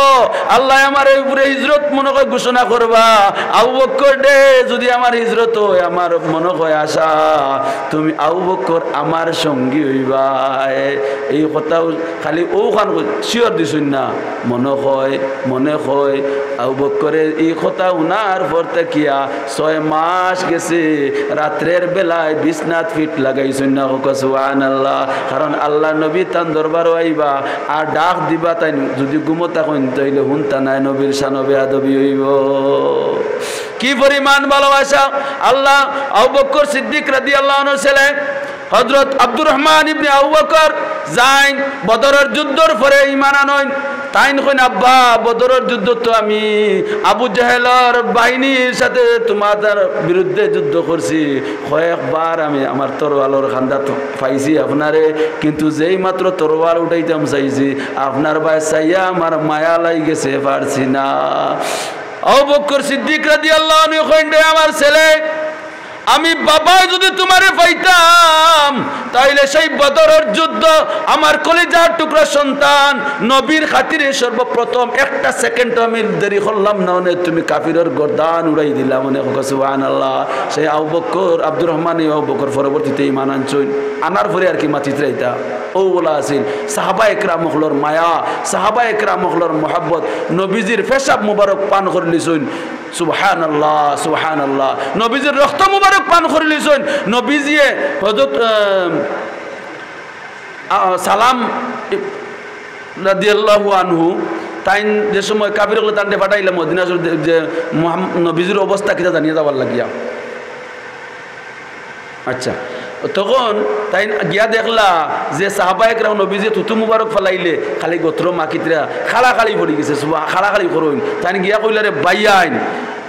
আল্লাহ আমার উপরে হিজরত মনে হয় ঘোষণা করবা। আবু বকর দে যদি আমার হিজরত হয় আমার মনে হয় আশা তুমি আবু বকর আমার সঙ্গী হইবা। এই কথা খালি ওখান শিওর দিছুন না, মনে হয় আবু বকরের এই কথা উনার পর থেকে 6 মাস গেছে রাত্রের বেলায় বিছনাত ফিট লাগাইছেন না। সুবহানাল্লাহ। কারণ আল্লাহ নবী তান দরবারও আইবা আর ডাক দিবা, তাই যদি ঘুমতা কইন তাইলে হুনতা নাই, নবীর শানবে আদবি হইব। কি পরিমাণ ভালোবাসা! আল্লাহ আবু বকর সিদ্দিক রাদিয়াল্লাহু আনহু ছেলে হযরত আব্দুর রহমান ইবনে আবু বকর যাইন বদরের যুদ্ধের পরে ঈমান আনয়ন। তাইন কইন আব্বা বদরের যুদ্ধ তো আমি আবু জাহেলের বাহিনীর সাথে তোমাদের বিরুদ্ধে যুদ্ধ করছি, কয়েকবার আমি আমার তরোয়ালের খান্দা পাইছি আপনারে, কিন্তু যেই মাত্র তরোয়াল উঠাইতাম চাইছি আপনার ভাই চাইয়া আমার মায়া লাই গেছে, পারছি না। আবু বকর সিদ্দিক রাদিয়াল্লাহু আনহু কইন আমার ছেলে আমি বাবা যদি তোমারে পাইতাম তাইলে সেই বদরের যুদ্ধ আমার কলিজার টুকরা সন্তান নবীর খাতিরে সর্বপ্রথম একটা সেকেন্ড আমি দেরি করলাম না, তুমি কাফিরের গর্দান উড়াই দিলাম। মনে হোক সুবহানাল্লাহ। সেই আবু বকর আব্দুর রহমান আবু বকর পরবর্তীতে ঈমান আনছেন। আনার পরে আর কি মাতিতে রাইতা ও বলা আছেন সাহাবায়ে কেরাম হলর মায়া, সাহাবায়ে কেরাম হলর মোহাব্বত, নবীজির পেশাব মুবারক পান করলিছেন। সুবহানাল্লাহ সুবহানাল্লাহ। নবীজির রক্ত মুবারক পান করলিছেন। নবীজিয়ে হযরত সালাম রাদিয়াল্লাহু আনহু তাই যে সময় কাফিরগুলো তান্ডে পাঠাইলাম মদিনা যে নবীজির অবস্থা কিটা জানিয়ে যাবার লাগিয়া। আচ্ছা তখন তাই গিয়া দেখলা যে সাহাবায়করা নবীজি থুতু মুবারক ফেলাইলে খালি গোত্র মাকিতরা খাড়াখাড়ি পড়ি গেছে খাড়াখাড়ি করুন তাই গিয়া কইলা রে বাইয়াইন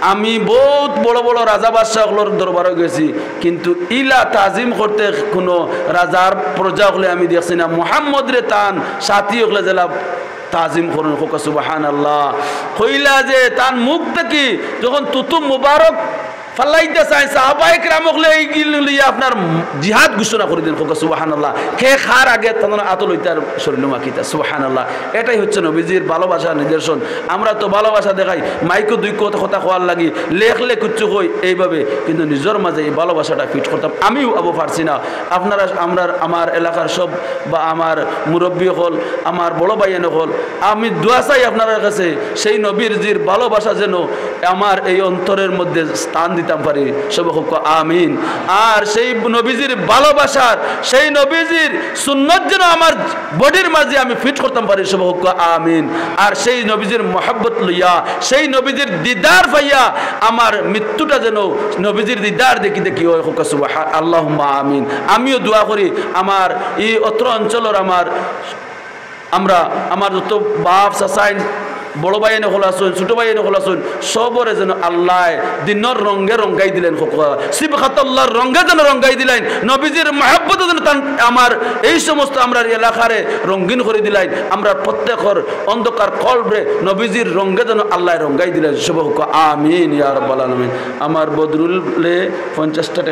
আমি বহুত বড় বড় রাজা বাদশাহগুলোর দরবারে গেছি কিন্তু ইলা তাজিম করতে কোনো রাজার প্রজা হলে আমি দেখছি না মুহাম্মদ রে তান সাথী হলে জেলা তাজিম করুন হোক সুবহানাল্লাহ কইলা যে তান মুখ থেকে যখন তুতু মুবারক ফালাইতে চাই সাহাবায়ে কেরাম হলে এইগুলি আপনার জিহাদ ঘোষণা করে দেন হোক সুবহানাল্লাহ খে খার আগে তাদের আত লইতার শরীর মাকিতা সুবহানাল্লাহ এটাই হচ্ছে নবীজির ভালোবাসার নিদর্শন আমরা তো ভালোবাসা দেখাই মাইকো দুই কথা খোয়ার লাগি লেখলে কুচ্ছু কই এইভাবে কিন্তু নিজের মাঝে এই ভালোবাসাটা ফিট করতাম আমিও আবু পারছি না আপনারা আমার এলাকার সব বা আমার মুরব্বী হল আমার বড় ভাইয়েন হল আমি দোয়া চাই আপনার কাছে সেই নবীর জির ভালোবাসা যেন আমার এই অন্তরের মধ্যে স্থান দিতাম পারি সব হোক আমিন আর সেই নবীজির ভালোবাসার সেই নবীজির সুন্নত যেন আমার বডির মাঝে আমি ফিট করতাম পারি সব হোক আমিন আর সেই নবীজির মহব্বত লইয়া সেই নবীজির দিদার পাইয়া আমার মৃত্যুটা যেন নবীজির দিদার দেখি দেখি হয় হোক সুবহান আল্লাহুম্মা আমিন আমিও দোয়া করি আমার এই অত্র অঞ্চলের আমার যত বাপ চাচাইন বড় ভাই এনে খোলা শুন ছোট ভাই এনে খোলা শুন সবরে যেন আল্লাহ দিনের রঙে রঙাই দিলেন সিবহাতুল্লাহর রঙে যেন রঙাই দিলেন নবীজির মহব্বত যেন আমার এই সমস্ত আমরা এলাকারে রঙিন করে দিলেন আমরা প্রত্যেকের অন্ধকার কলবে নবীজির রঙে যেন আল্লাহ রঙাই দিলেন সব আমিন ইয়া রাব্বাল আলামিন আমার বদরুল 50 টাকা